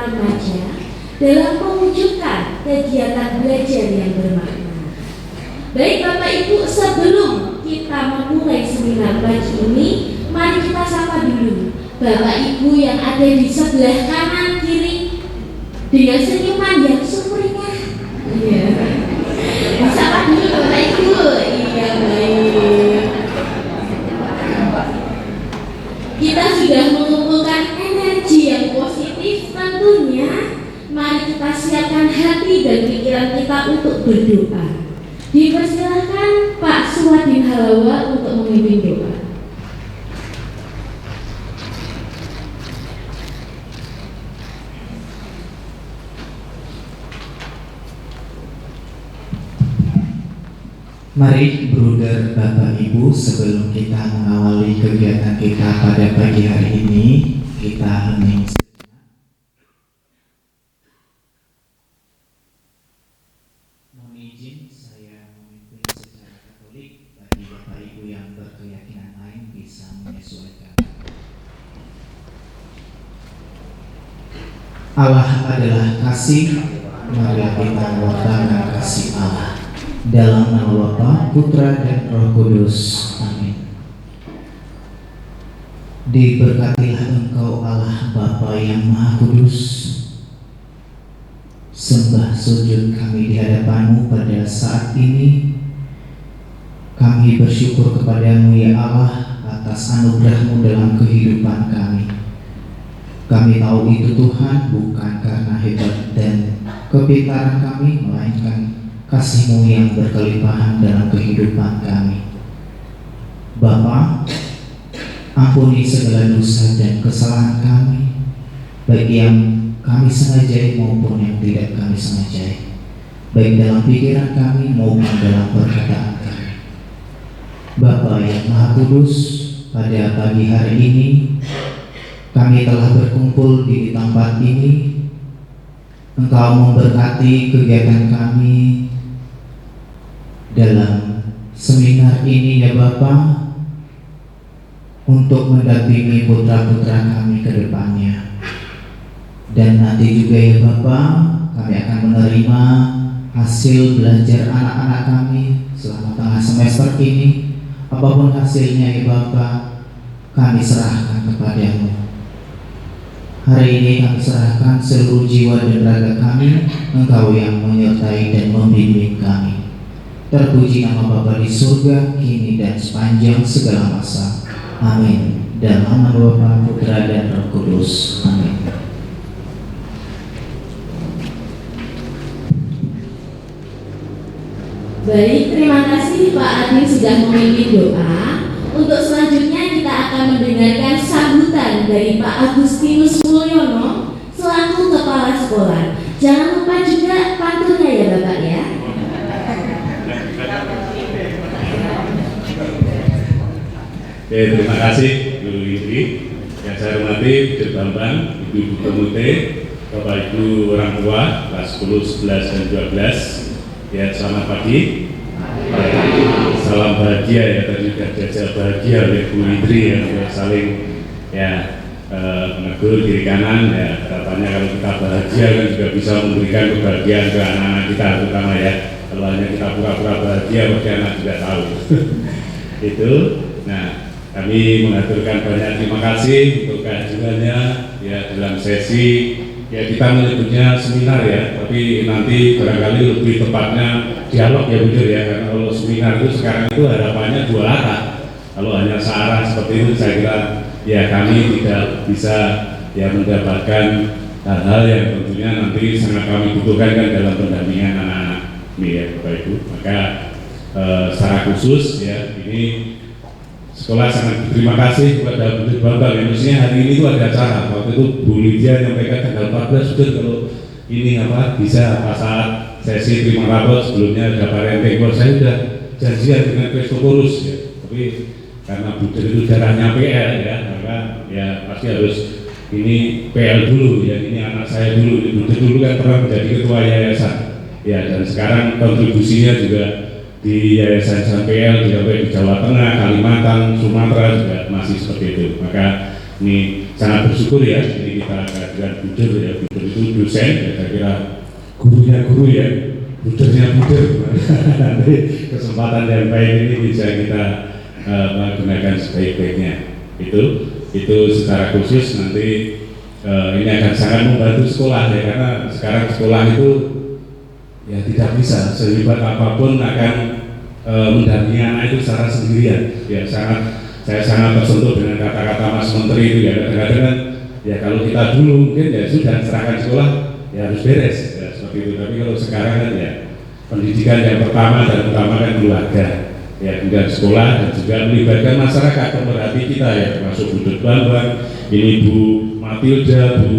remaja dalam mewujudkan kegiatan belajar yang bermakna. Baik Bapak Ibu, sebelum kita memulai seminar pagi ini, mari kita sapa dulu Bapak Ibu yang ada di sebelah kanan kiri dengan senyuman yang sumringah. Iya. Sapa dulu Bapak Ibu. Iya, baik. Kita sudah mengumpulkan energi yang positif, tentunya mari kita siapkan hati dan pikiran kita untuk berdoa. Dipersilakan Pak Suwadin Halawa untuk memimpin doa. Mari bruder Bapak Ibu, sebelum kita mengawali kegiatan kita pada pagi hari ini, kita hening. Mohon izin saya memimpin secara Katolik, bagi Bapak Ibu yang berkeyakinan lain bisa menyesuaikan. Allah adalah kasih, mari kita mewartakan kasih Allah. Dalam nama Bapa, Putra dan Roh Kudus. Amin. Diberkatilah Engkau Allah Bapa yang Maha Kudus. Sembah sujud kami di hadapan-Mu pada saat ini. Kami bersyukur kepadamu ya Allah atas anugerah-Mu dalam kehidupan kami. Kami tahu itu Tuhan bukan karena hebat dan kepintaran kami, melainkan kasih-Mu yang berkelimpahan dalam kehidupan kami. Bapa, ampuni segala dosa dan kesalahan kami, baik yang kami sengaja maupun yang tidak kami sengaja, baik dalam pikiran kami maupun dalam perkataan kami. Bapa yang Maha Kudus, pada pagi hari ini kami telah berkumpul di tempat ini. Engkau memberkati kegiatan kami dalam seminar ini ya Bapa, untuk mendampingi putra-putra kami ke depannya. Dan nanti juga ya Bapa, kami akan menerima hasil belajar anak-anak kami selama tengah semester ini. Apapun hasilnya ya Bapa, kami serahkan kepadamu. Hari ini kami serahkan seluruh jiwa dan raga kami. Engkau yang menyertai dan membimbing kami. Terpuji nama Bapa di surga, kini dan sepanjang segala masa. Amin. Dalam nama Bapa, Putra dan Roh Kudus. Amin. Baik, terima kasih Pak Adi sudah memimpin doa. Untuk selanjutnya kita akan mendengarkan sambutan dari Pak Agustinus Mulyono selaku Kepala Sekolah. Jangan lupa juga pantunnya ya Bapak ya. Oke, terima kasih Guru Indri. Yang saya hormati Bukit Bambang, Ibu-Ibu Komite, Bapak Ibu orang tua kelas 10, 11, dan 12. Ya, selamat pagi. Salam bahagia ya, tadi sudah diajak bahagia oleh Bu Indri yang saling menegur kiri kanan ya. Harapannya kalau kita bahagia kan juga bisa memberikan kebahagiaan ke anak-anak kita terutama ya. Kalau hanya kita pura-pura bahagia, pasti anak juga tahu. Itu. Nah, kami mengaturkan banyak terima kasih untuk kehadirannya ya dalam sesi ya, kita menyebutnya seminar ya, tapi nanti barangkali lebih tepatnya dialog ya Bujur ya, karena kalau seminar itu sekarang itu harapannya dua arah. Kalau hanya searah seperti itu saya kira ya kami tidak bisa ya mendapatkan hal-hal yang tentunya nanti sangat kami butuhkan kan dalam pendampingan anak-anak ini ya Bapak Ibu. Maka secara khusus ya ini sekolah sangat berterima kasih kepada Bukit Bambang. Ya, mestinya hari ini itu ada acara. Waktu itu Bu Lydia nyampaikan tanggal 14 sudah kalau ini bisa saat sesi terima rapor sebelumnya ada parenting. Kalau saya sudah janjian dengan Kristoforus ya. Tapi karena Bukit itu darahnya PL ya, maka ya pasti harus ini PL dulu ya. Ini anak saya dulu. Bukit dulu kan pernah menjadi ketua yayasan. Ya, dan sekarang kontribusinya juga di Yayasan SMPL di Jawa Tengah, Kalimantan, Sumatera juga masih seperti itu. Maka ini sangat bersyukur ya, ini kita kehadiran Buder ya, Buder itu dosen, ya, saya kira gurunya guru ya, Budernya Buder. Nanti kesempatan yang baik ini bisa kita menggunakan sebaik-baiknya. Itu secara khusus nanti ini akan sangat membantu sekolah ya, karena sekarang sekolah itu ya tidak bisa sehebat apapun akan mendampingi anak itu secara sendirian. Ya saya sangat tersentuh dengan kata-kata Mas Menteri itu ya, kadang-kadang kan ya kalau kita dulu mungkin ya sudah serahkan sekolah ya harus beres ya, seperti itu. Tapi kalau sekarang kan ya pendidikan yang pertama dan utama kan keluarga ya, kemudian sekolah dan juga melibatkan masyarakat pemerhati kita ya, termasuk Bu Bambang, ini Bu Matilda, Bu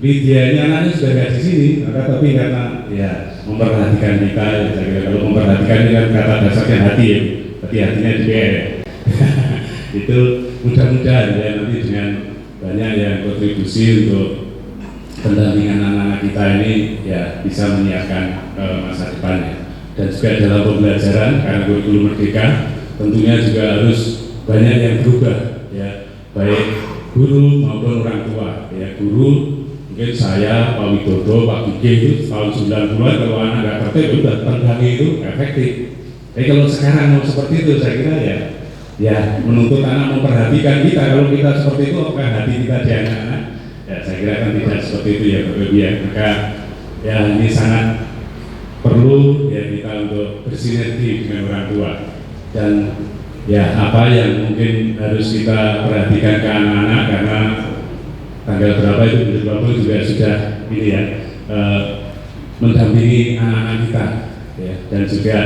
Lydia, ini anaknya sudah ada di sini, maka tapi karena ya memperhatikan kita ya, saya kira kalau memperhatikan ini kan kata dasarnya hati ya, tapi hatinya di PR ya. Itu mudah-mudahan ya nanti dengan banyak yang kontribusi untuk pendampingan anak-anak kita ini ya bisa menyiapkan masa depannya. Dan juga dalam pembelajaran karena kurikulum merdeka tentunya juga harus banyak yang berubah ya, baik guru maupun orang tua ya. Guru mungkin saya, Pak Widodo, Pak Gigi itu tahun 90-an kalau anak nggak tertib udah tendangnya itu efektif. Tapi kalau sekarang mau seperti itu saya kira ya menuntut anak memperhatikan kita. Kalau kita seperti itu apakah hati kita di anak-anak? Ya saya kira kan tidak seperti itu ya Bapak Ibu ya. Maka ya ini sangat perlu ya kita untuk bersinergi dengan orang tua, dan ya apa yang mungkin harus kita perhatikan ke anak-anak, karena tanggal berapa itu Bapak juga sudah ini ya mendampingi anak-anak kita ya, dan juga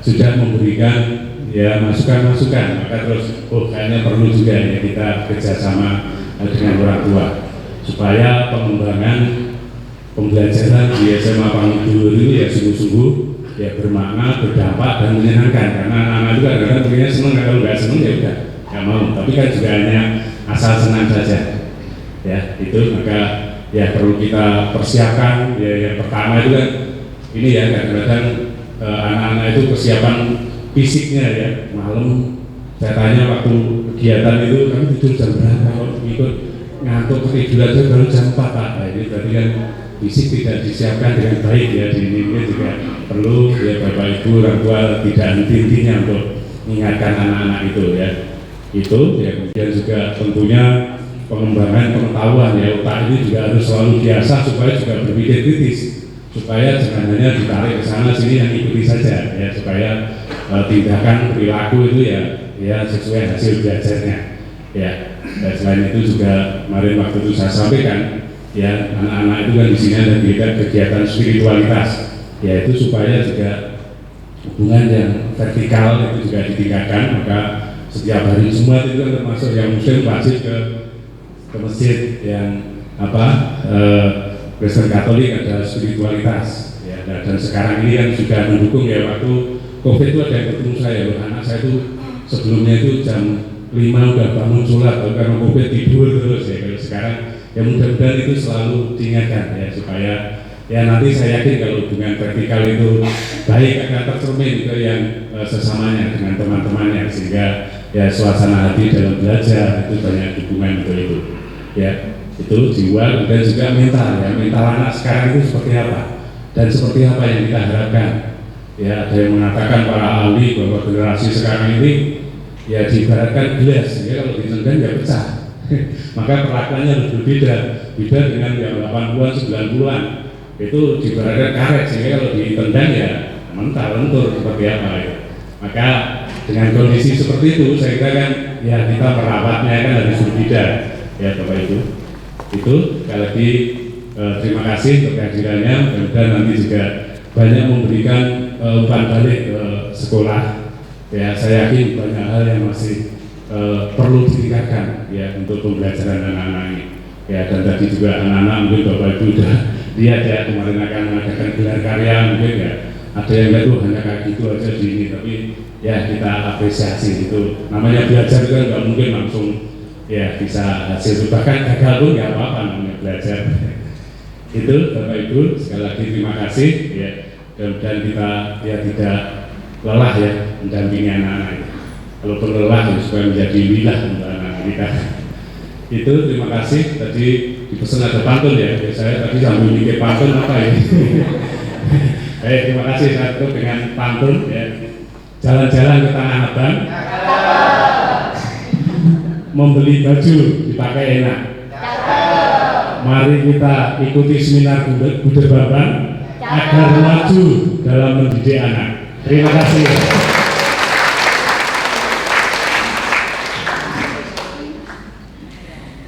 sudah memberikan ya masukan-masukan. Maka terus kayaknya perlu juga ya kita kerjasama dengan orang tua supaya pengembangan pembelajaran di SMA Pangudul itu ya sungguh-sungguh ya bermakna, berdampak dan menyenangkan. Karena anak-anak itu kadang-kadang pengennya senang, kalau nggak senang ya udah nggak mau. Tapi kan juga hanya asal senang saja. Ya itu maka ya perlu kita persiapkan. Ya yang pertama itu kan ini ya kadang-kadang anak-anak itu persiapan fisiknya ya. Malam saya tanya waktu kegiatan itu kami tidur jam berapa, kalau ikut ngantuk ketiduran aja baru jam 4 Pak. Nah, ini berarti kan fisik tidak disiapkan dengan baik ya. Di ini juga perlu ya Bapak Ibu orang tua tidak henti-hentinya untuk mengingatkan anak-anak itu ya. Itu ya, kemudian juga tentunya pengembangan pengetahuan ya, otak ini juga harus selalu diasah supaya juga berpikir kritis, supaya jangan hanya ditarik ke sana sini yang ikuti saja ya, supaya tindakan perilaku itu ya sesuai hasil belajarnya ya. Dan selain itu juga kemarin waktu itu saya sampaikan ya, anak-anak itu kan di sini ada kegiatan spiritualitas ya, itu supaya juga hubungan yang vertikal itu juga ditingkatkan. Maka setiap hari Jumat itu kan termasuk yang muslim wajib ke masjid, yang Kristen Katolik ada spiritualitas ya. Dan sekarang ini yang sudah mendukung ya, waktu COVID itu ada yang ketemu saya, anak saya itu sebelumnya itu jam 5 udah bangun sholat, karena COVID tidur terus ya. Kalau sekarang ya mudah-mudahan itu selalu diingatkan ya, supaya ya nanti saya yakin kalau hubungan vertikal itu baik akan tercermin ke yang sesamanya dengan teman-temannya, sehingga ya suasana hati dalam belajar itu banyak dukungan itu ya. Itu jiwa dan juga mental ya, mental anak sekarang itu seperti apa dan seperti apa yang kita harapkan ya. Ada yang mengatakan para ahli bahwa generasi sekarang ini ya diibaratkan gelas ya, kalau ditendang ya pecah. Maka perlakuannya harus berbeda dengan yang 80-an 90-an itu diibaratkan karet, sehingga kalau ditendang ya mental lentur seperti apa ya. Maka dengan kondisi seperti itu saya kira kan ya kita merawatnya kan harus berbeda ya Bapak Ibu. Itu sekali lagi terima kasih untuk kehadirannya, dan nanti juga banyak memberikan umpan balik ke sekolah ya. Saya yakin banyak hal yang masih perlu ditingkatkan ya untuk pembelajaran anak-anak ini ya. Dan tadi juga anak-anak mungkin Bapak Ibu sudah lihat ya, kemarin akan mengadakan gelar karya, mungkin ya ada yang lihat tuh hanya kayak gitu aja di ini, tapi ya kita apresiasi. Itu namanya belajar kan nggak mungkin langsung ya bisa hasil, bahkan gagal pun nggak apa-apa, namanya belajar. Itu Bapak Ibu sekali lagi terima kasih ya, dan kita ya tidak lelah ya mendampingi anak-anak itu. Kalau lelah ya supaya menjadi wilah untuk anak kita. Itu terima kasih. Tadi dipesan ada pantun ya. Saya tadi sambil mikir pantun apa ya. Baik, terima kasih. Saya tutup dengan pantun ya. Jalan-jalan ke Tanah Abang, membeli baju dipakai enak. Mari kita ikuti seminar Buder Bambang agar maju dalam mendidik anak. Terima kasih.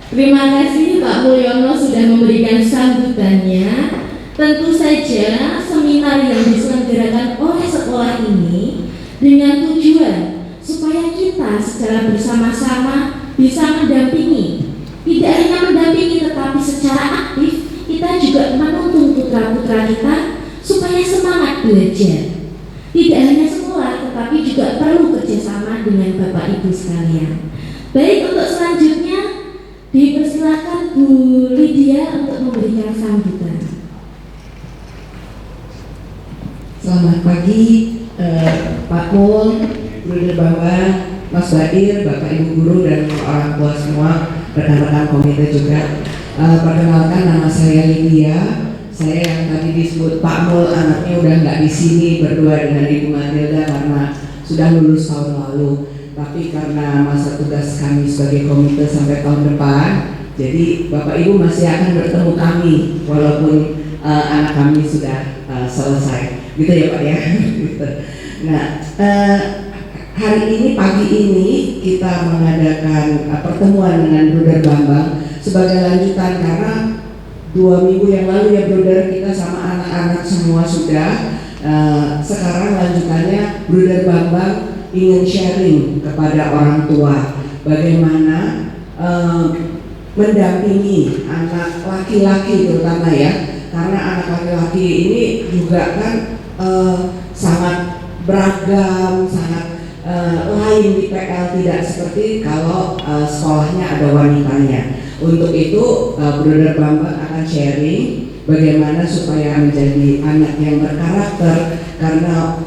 Terima kasih Pak Mulyono sudah memberikan sambutannya. Tentu saja seminar yang diselenggarakan oleh sekolah ini dengan tujuan supaya kita secara bersama-sama bisa mendampingi, tidak hanya mendampingi tetapi secara aktif kita juga menuntun putra-putra kita supaya semangat belajar. Tidak hanya sekolah tetapi juga perlu kerjasama dengan Bapak Ibu sekalian. Baik, untuk selanjutnya dipersilakan Bu Lydia untuk memberikan sambutan. Selamat pagi Pak Mul, Bruder Bambang, Mas Badir, Bapak Ibu Guru dan orang tua semua, rekan-rekan komite juga. Perkenalkan, nama saya Lydia. Saya yang tadi disebut Pak Mul, anaknya udah nggak di sini berdua dengan Ibu Matilda karena sudah lulus tahun lalu. Tapi karena masa tugas kami sebagai komite sampai tahun depan, jadi Bapak Ibu masih akan bertemu kami walaupun anak kami sudah selesai. Gitu ya Pak ya. Nah, hari ini, pagi ini kita mengadakan pertemuan dengan Bruder Bambang sebagai lanjutan karena 2 minggu yang lalu ya Bruder, kita sama anak-anak semua sudah. Sekarang lanjutannya Bruder Bambang ingin sharing kepada orang tua bagaimana mendampingi anak laki-laki terutama ya, karena anak laki-laki ini juga kan sangat beragam, sangat lain di PL, tidak seperti kalau sekolahnya ada wanitanya. Untuk itu Bruder Bambang akan sharing bagaimana supaya menjadi anak yang berkarakter, karena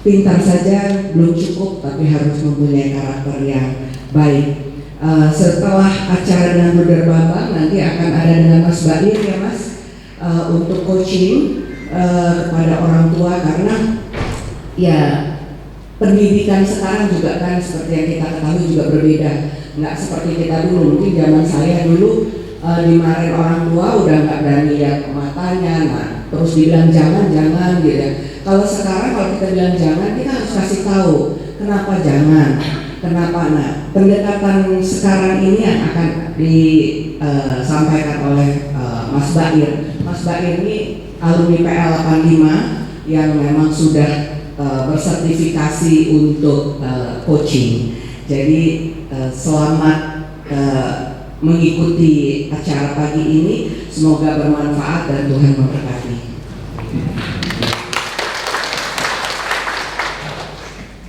pintar saja belum cukup tapi harus mempunyai karakter yang baik. Setelah acara dengan Bruder Bambang nanti akan ada dengan Mas Badir ya Mas, untuk coaching kepada orang tua, karena ya pendidikan sekarang juga kan seperti yang kita ketahui juga berbeda, nggak seperti kita dulu. Mungkin zaman saya dulu dimarahin orang tua udah nggak berani lihat matanya, nah terus bilang jangan gitu. Kalau sekarang kalau kita bilang jangan, kita harus kasih tahu kenapa jangan, kenapa. Nah, pendekatan sekarang ini yang akan disampaikan oleh Mas Badir. Mas Badir ini alumni PL 85 yang memang sudah bersertifikasi untuk coaching. Jadi selamat mengikuti acara pagi ini, semoga bermanfaat dan Tuhan memberkati.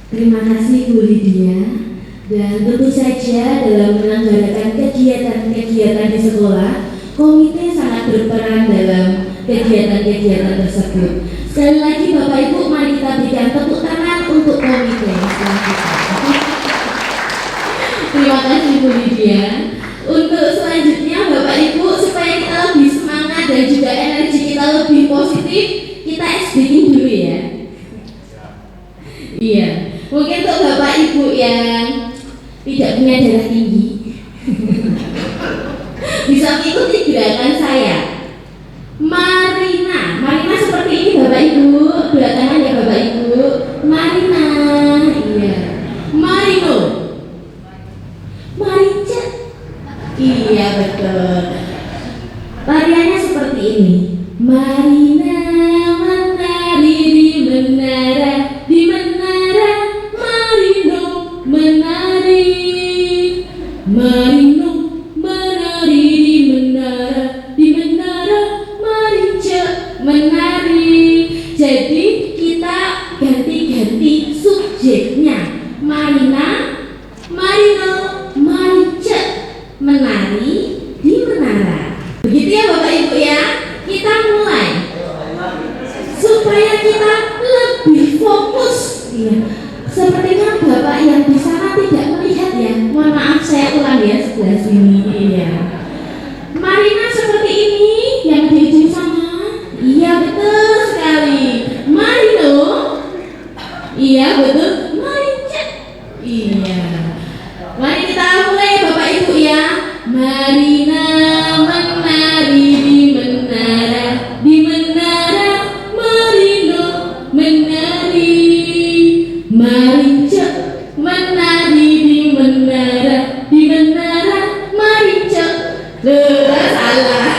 Terima kasih Bu Lydia. Dan tentu saja dalam menyelenggarakan kegiatan-kegiatan di sekolah, komite sangat berperan dalam kegiatan-kegiatan tersebut. Sekali lagi Bapak Ibu, mari kita berikan tepuk tangan untuk komite selanjutnya. Terima kasih Bu Lydia. Untuk selanjutnya Bapak Ibu, supaya kita lebih semangat dan juga energi kita lebih positif, kita ice breaking dulu ya. Iya, mungkin untuk Bapak Ibu yang tidak punya darah tinggi bisa mengikuti gerakan saya. Marina seperti ini Bapak Ibu, dua tangan ya Bapak Ibu. Marina, iya. Marino, Marica, iya betul. Tariannya seperti ini. Marina menari di menara, Marino menari, Marino menari di menara, Marica menari. Jadi kita ganti-ganti subjeknya. Marina, Marino, Marica menari di menara. Begitu ya Bapak Ibu ya. Kita mulai supaya kita lebih fokus ya. Sepertinya Bapak yang di sana tidak melihat ya. Mohon maaf saya ulang ya sebelah sini. Iya. Marina seperti ini yang di ujung sana. Iya betul sekali. Marino. Iya betul. Marinca. Iya. Mari kita mulai Bapak Ibu ya. Marina menari di menara Marino menari Marinca menari di menara Marinca. Salah.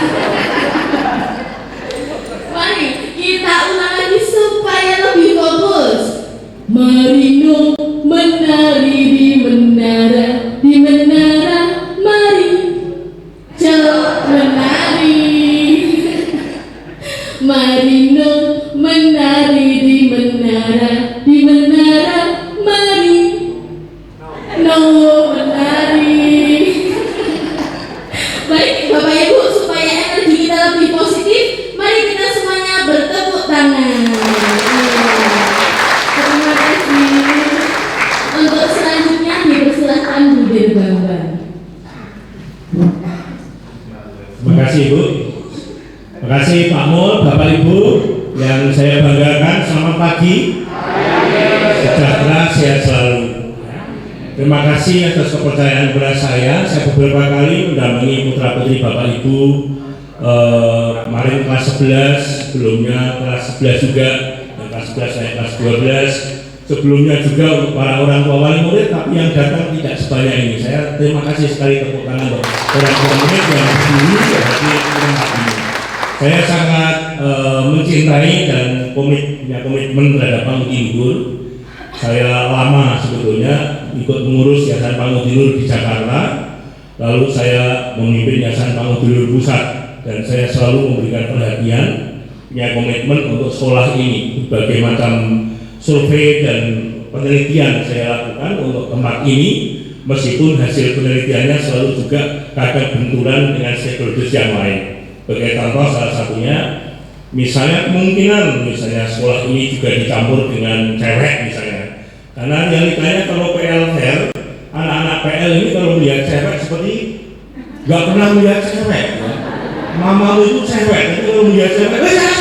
Mari kita ulang lagi supaya lebih fokus. Marino menari di menara Marinca menari. Marino menari di menara Marino menari. Baik Bapak Ibu, supaya energi kita lebih positif, mari kita semuanya bertepuk tangan. Terima kasih. Untuk selanjutnya dipersilakan Bu Dirbangban. Terima kasih Ibu. Terima kasih Pak Mul, Bapak Ibu yang saya banggakan. Selamat pagi. Sejahtera, sehat selalu. Terima kasih atas kepercayaan kepada saya. Saya beberapa kali mendampingi putra putri Bapak Ibu. Kemarin kelas 11, sebelumnya kelas 11 juga, dan kelas 11 saya kelas 12. Sebelumnya juga untuk para orang tua wali murid, tapi yang datang tidak sebanyak ini. Saya terima kasih sekali tepuk tangan untuk orang-orang murid yang dulu di tempat ini. Saya sangat mencintai dan punya komitmen terhadap Pangudinur. Saya lama sebetulnya ikut mengurus Yayasan Pangudinur di Jakarta, lalu saya memimpin Yayasan Pangudinur Pusat, dan saya selalu memberikan perhatian, punya komitmen untuk sekolah ini. Berbagai macam survei dan penelitian saya lakukan untuk tempat ini, meskipun hasil penelitiannya selalu juga kadang benturan dengan stakeholders yang lain. Sebagai contoh salah satunya, misalnya kemungkinan sekolah ini juga dicampur dengan cewek misalnya. Karena yang ditanya kalau PL fair, anak-anak PL ini kalau melihat cewek seperti nggak pernah melihat cewek. Ya. Mamamu itu cewek, tapi kalau melihat cewek, saya.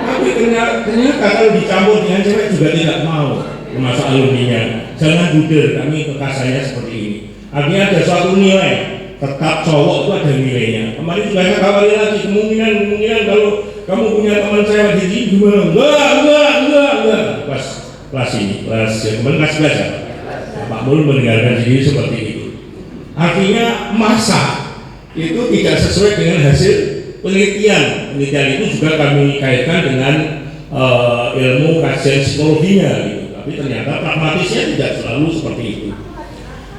Tapi ternyata kalau dicampur dengan cewek juga tidak mau. Termasuk alumninya. Jangan buder, kami kekasannya seperti ini. Artinya ada suatu nilai. Tetap cowok itu ada nilainya. Kemarin juga saya kawali lagi kemungkinan kalau kamu punya teman cewek di sini gimana? Enggak. Kelas ini, kelas kemarin kelas 11 ya. Pak Mul mendengarkan diri seperti itu. Artinya masa itu tidak sesuai dengan hasil penelitian. Penelitian itu juga kami kaitkan dengan ilmu kajian psikologinya gitu. Tapi ternyata pragmatisnya tidak selalu seperti itu.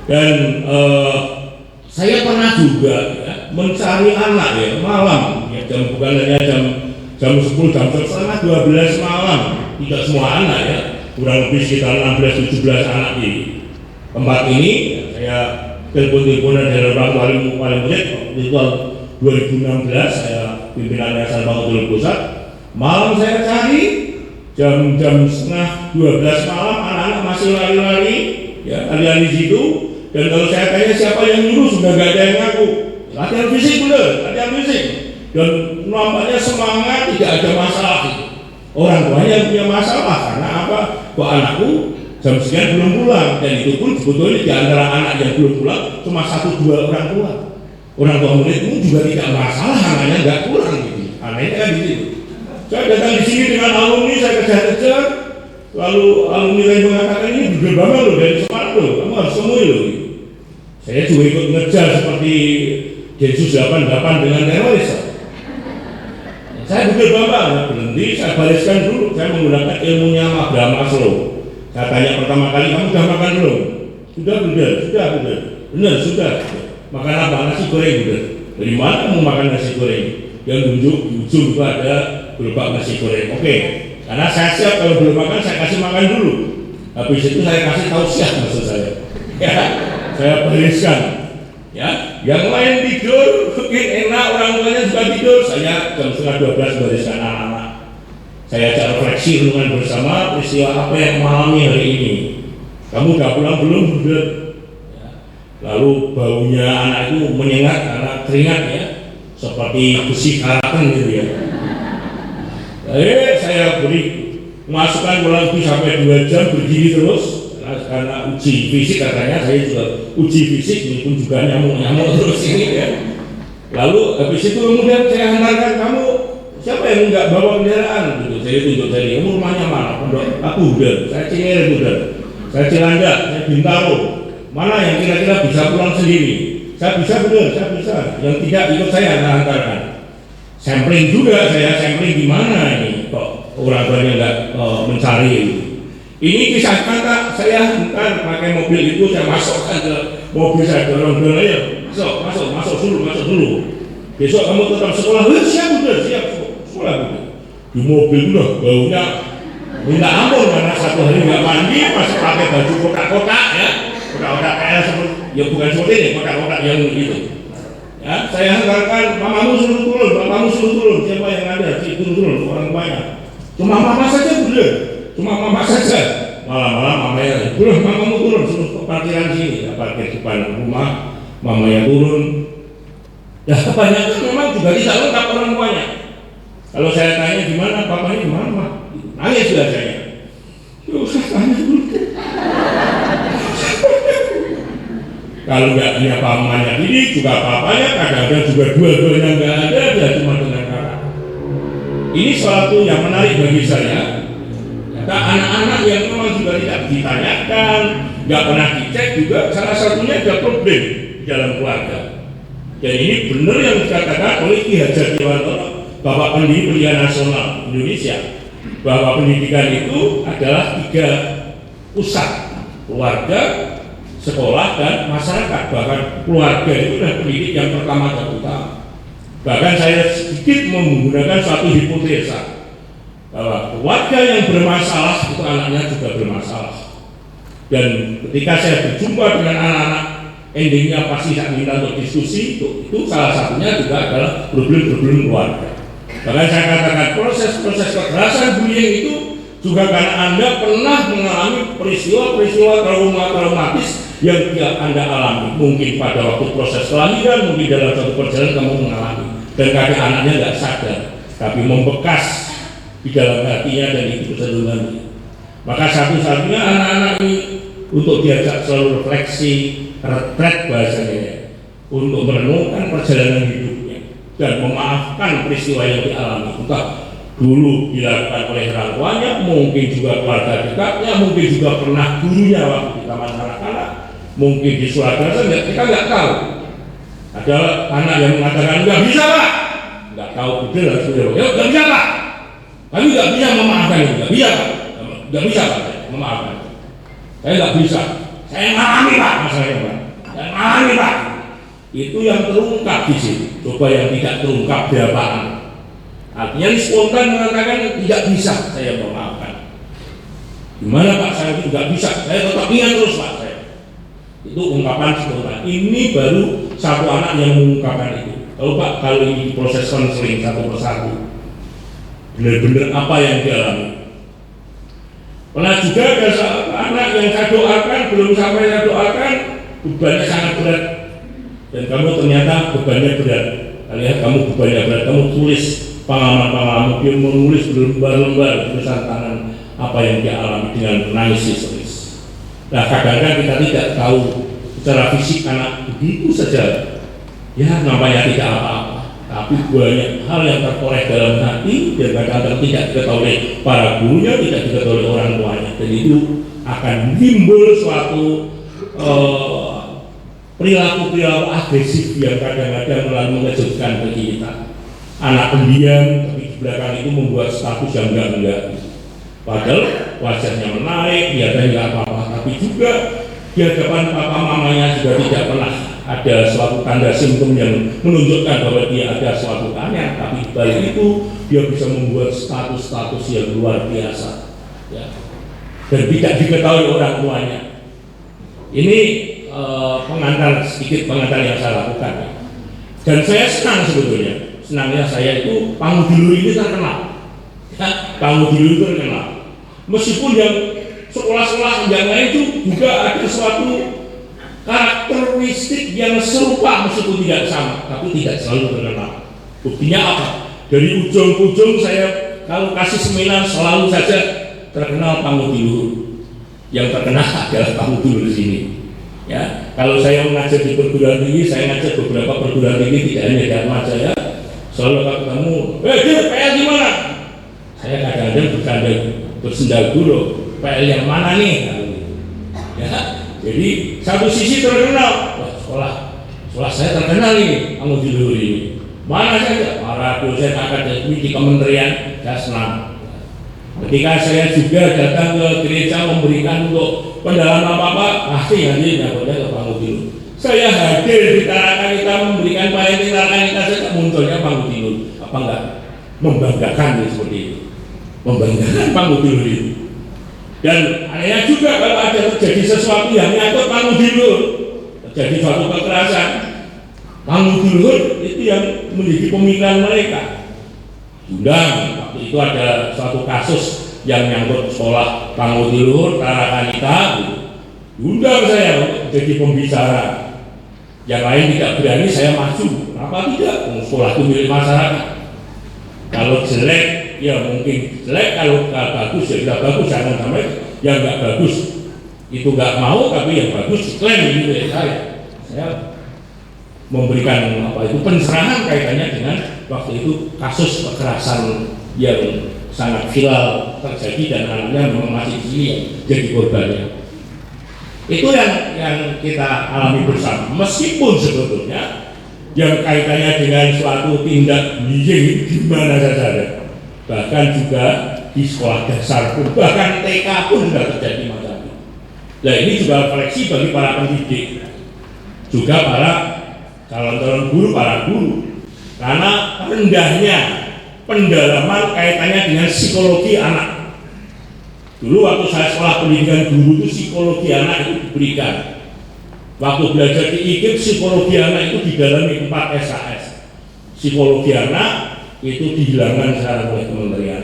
Dan saya pernah juga ya, mencari anak ya malam ya, bukan hanya jam 10, jam setengah 12 malam, tidak semua anak ya, kurang lebih sekitar 16-17 anak di tempat ini. Saya telepon-teleponan dari orang paling murid itu 2016 saya pimpinan Yayasan Pangudinur Pusat. Malam saya cari jam setengah 12 malam, anak-anak masih lari-lari ya, lari di situ. Dan kalau saya tanya siapa yang nyuruh, sudah gak ada yang ngaku. Latihan fisik bener, latihan fisik. Dan nampaknya semangat, tidak ada masalah. Orang tuanya punya masalah karena apa? Kok anakku jam sekian belum pulang, dan itu pun sebetulnya di antara anak yang belum pulang cuma 1-2 orang tua. Orang tua muridmu juga tidak masalah, anaknya nggak pulang gitu. Anehnya kan di situ. Saya datang di sini dengan alumni, saya kejar-kejar. Lalu alumni lain mengatakan ini bener banget loh dari Semarang loh, kamu harus temui loh. Saya juga ikut ngejar seperti Densus 88 dengan teroris. Saya bener banget, berhenti, saya bariskan dulu. Saya menggunakan ilmunya Abraham Maslow. Saya tanya pertama kali, kamu sudah makan belum? Sudah. Benar, sudah. Makan apa? Nasi goreng bener. Dari mana kamu makan nasi goreng? Yang tunjuk di ujung itu ada gerobak nasi goreng. Oke. Karena saya siap kalau belum makan saya kasih makan dulu. Habis itu saya kasih tausiah maksud saya. Ya, saya bariskan. Ya, yang lain tidur, mungkin enak orang tuanya juga tidur. Saya jam setengah 12 bariskan anak-anak. Saya ajak refleksi dengan bersama peristiwa apa yang mengalami hari ini. Kamu udah pulang belum? Belum. Ya. lalu baunya anak itu menyengat karena keringat ya, seperti besi karatan gitu ya. Saya beri masukan kurang lebih sampai 2 jam berdiri terus karena uji fisik, katanya saya juga uji fisik meskipun juga nyamuk terus ini ya. Lalu habis itu kemudian saya hantarkan, kamu siapa yang nggak bawa kendaraan gitu. Saya tunjuk tadi, kamu rumahnya mana? Pondok aku udah, saya Cinere udah, saya Cilandak, saya Bintaro. Mana yang kira-kira bisa pulang sendiri? Saya bisa benar, saya bisa. Yang tidak ikut saya hantarkan. Sampling juga, saya sampling di mana ini kok orang tuanya nggak mencari ini. Ini kisah nyata, saya hantar pakai mobil itu, saya masukkan ke mobil, saya dorong aja, masuk dulu. Besok kamu tetap sekolah, siap sekolah gitu. Di mobil udah baunya minta ampun karena 1 hari nggak mandi, masih pakai baju kotak-kotak ya, kotak-kotak kayak seperti, ya bukan seperti ini, kotak-kotak yang gitu. Ya, saya hantarkan, mamamu suruh turun, siapa yang ada, turun orang banyak. Cuma mama saja bener, malam-malam mamanya, belum mamamu turun, suruh ke parkiran sini, parkir depan rumah, mamanya turun. Ya kebanyakan memang juga tidak lengkap orang tuanya. Kalau saya tanya gimana, papanya gimana, nangis juga saya. Ya usah tanya dulu. Kalau nggak punya pamannya ini juga papanya, kadang-kadang juga dua-duanya nggak ada, dia cuma dengan kakak. Ini suatu yang menarik bagi saya. Anak-anak yang memang juga tidak ditanyakan, nggak pernah dicek juga, salah satunya ada problem di dalam keluarga. Dan ini benar yang dikatakan oleh Ki Hajar Dewantara, Bapak Pendiri Pendidikan Nasional Indonesia, bahwa pendidikan itu adalah 3 pusat: keluarga, sekolah, dan masyarakat. Bahkan keluarga itu adalah pendidik yang pertama dan utama. Bahkan saya sedikit menggunakan suatu hipotesa bahwa keluarga yang bermasalah itu anaknya juga bermasalah. Dan ketika saya berjumpa dengan anak-anak, endingnya pasti saya minta untuk diskusi. Itu salah satunya juga adalah problem-problem keluarga. Bahkan saya katakan proses-proses kekerasan bullying itu juga karena Anda pernah mengalami peristiwa-peristiwa traumatis yang tidak Anda alami. Mungkin pada waktu proses kelahiran, mungkin dalam satu perjalanan kamu mengalami, dan kadang anaknya nggak sadar, tapi membekas di dalam hatinya dan itu kecenderungannya. Maka satu-satunya anak-anak ini untuk diajak selalu refleksi, retret bahasanya, untuk merenungkan perjalanan hidupnya dan memaafkan peristiwa yang dialami. Entah dulu dilakukan oleh orang tuanya, mungkin juga keluarga dekatnya, mungkin juga pernah gurunya waktu di taman anak-anak, mungkin di Surabaya, kita nggak tahu. Ada anak yang mengatakan nggak bisa pak, nggak tahu betul harus nggak bisa pak, kami nggak bisa memaafkan itu, nggak bisa pak, memaafkan. Saya nggak bisa, saya ngalami pak, masalahnya pak, saya ngalami pak. Itu yang terungkap di sini. Coba yang tidak terungkap berapaan? Artinya spontan mengatakan tidak bisa saya memaafkan. Gimana pak, saya itu nggak bisa, saya tetap ingat terus pak saya. Itu ungkapan spontan. Ini baru satu anak yang mengungkapkan itu. Kalau pak, kalau ini proses konseling satu persatu, benar-benar apa yang dialami. Pernah juga ada anak yang saya doakan, belum sampai saya doakan, bebannya sangat berat. Dan kamu ternyata bebannya berat. Lihat kamu bebannya berat, kamu tulis pengalaman-pengalaman, dia menulis berlembar-lembar tulisan tangan apa yang dia alami dengan menangis histeris. Nah kadang-kadang kita tidak tahu secara fisik anak begitu saja, ya nampaknya tidak apa-apa, tapi banyak hal yang terkorek dalam hati dan kadang-kadang tidak diketahui oleh para gurunya, tidak diketahui oleh orang tuanya, dan itu akan timbul suatu perilaku-perilaku agresif yang kadang-kadang melalui mengejutkan bagi kita. Anak pendiam tapi di belakang itu membuat status yang enggak. Padahal wajahnya menarik, dia nggak apa-apa, tapi juga di hadapan papa mamanya juga tidak pernah ada suatu tanda simptom yang menunjukkan bahwa dia ada suatu tanya, tapi balik itu dia bisa membuat status-status yang luar biasa, ya. Dan tidak diketahui orang tuanya. Ini sedikit pengantar yang saya lakukan, ya. Dan saya senang sebetulnya. Senangnya saya itu Pangudilur ini terkenal, ya, Pangudilur itu terkenal. Meskipun yang sekolah-sekolah yang lain itu juga ada suatu karakteristik yang serupa meskipun tidak sama, tapi tidak selalu terkenal. Buktinya apa? Dari ujung ke ujung saya kalau kasih seminar selalu saja terkenal Pangutiluhur. Yang terkenal adalah Pangutiluhur di sini. Ya, kalau saya mengajar di perguruan tinggi, saya ngajar beberapa perguruan tinggi tidak hanya di Atmajaya. Selalu kalau ketemu, Dir, PL gimana? Saya kadang-kadang bercanda bersenda guru, PL yang mana nih? Ya, jadi satu sisi terkenal, wah, sekolah saya terkenal ini, Pangutiluhur ini. Mana saja para dosen akademik di kementerian, saya senang. Ketika saya juga datang ke gereja memberikan untuk pendalaman apa-apa, pasti nanti nyambutnya ke Pangutiluhur. Saya hadir di Tarakanita memberikan pelayanan Tarakanita, saya munculnya Pangutiluhur. Apa enggak? Membanggakan seperti itu. Membanggakan Pangutiluhur itu. Dan anehnya juga kalau ada terjadi sesuatu yang nyangkut Pangutiluhur, terjadi suatu kekerasan, Pangutiluhur itu yang menjadi pemikiran mereka. Undang, waktu itu ada suatu kasus yang nyangkut sekolah Pangutiluhur, Tarakanita, undang saya untuk jadi pembicara. Yang lain tidak berani, saya maju. Apa tidak? Sekolah itu milik masyarakat. Kalau jelek, ya mungkin jelek. Kalau bagus, ya tidak bagus. Jangan sampai yang nggak bagus itu nggak mau, tapi yang bagus diklaim ini milik saya. Saya memberikan apa itu pencerahan kaitannya dengan waktu itu kasus kekerasan yang sangat viral terjadi dan anaknya memang masih di sini jadi korbannya. Itu yang kita alami bersama. Meskipun sebetulnya yang kaitannya dengan suatu tindak bullying di mana saja, bahkan juga di sekolah dasar pun, bahkan TK pun sudah terjadi macam itu. Nah ini juga refleksi bagi para pendidik, juga para calon-calon guru, para guru, karena rendahnya pendalaman kaitannya dengan psikologi anak. Dulu waktu saya sekolah pendidikan guru itu psikologi anak itu diberikan. Waktu belajar di IKIP psikologi anak itu didalami 4 SKS. Psikologi anak itu dihilangkan sekarang oleh Kementerian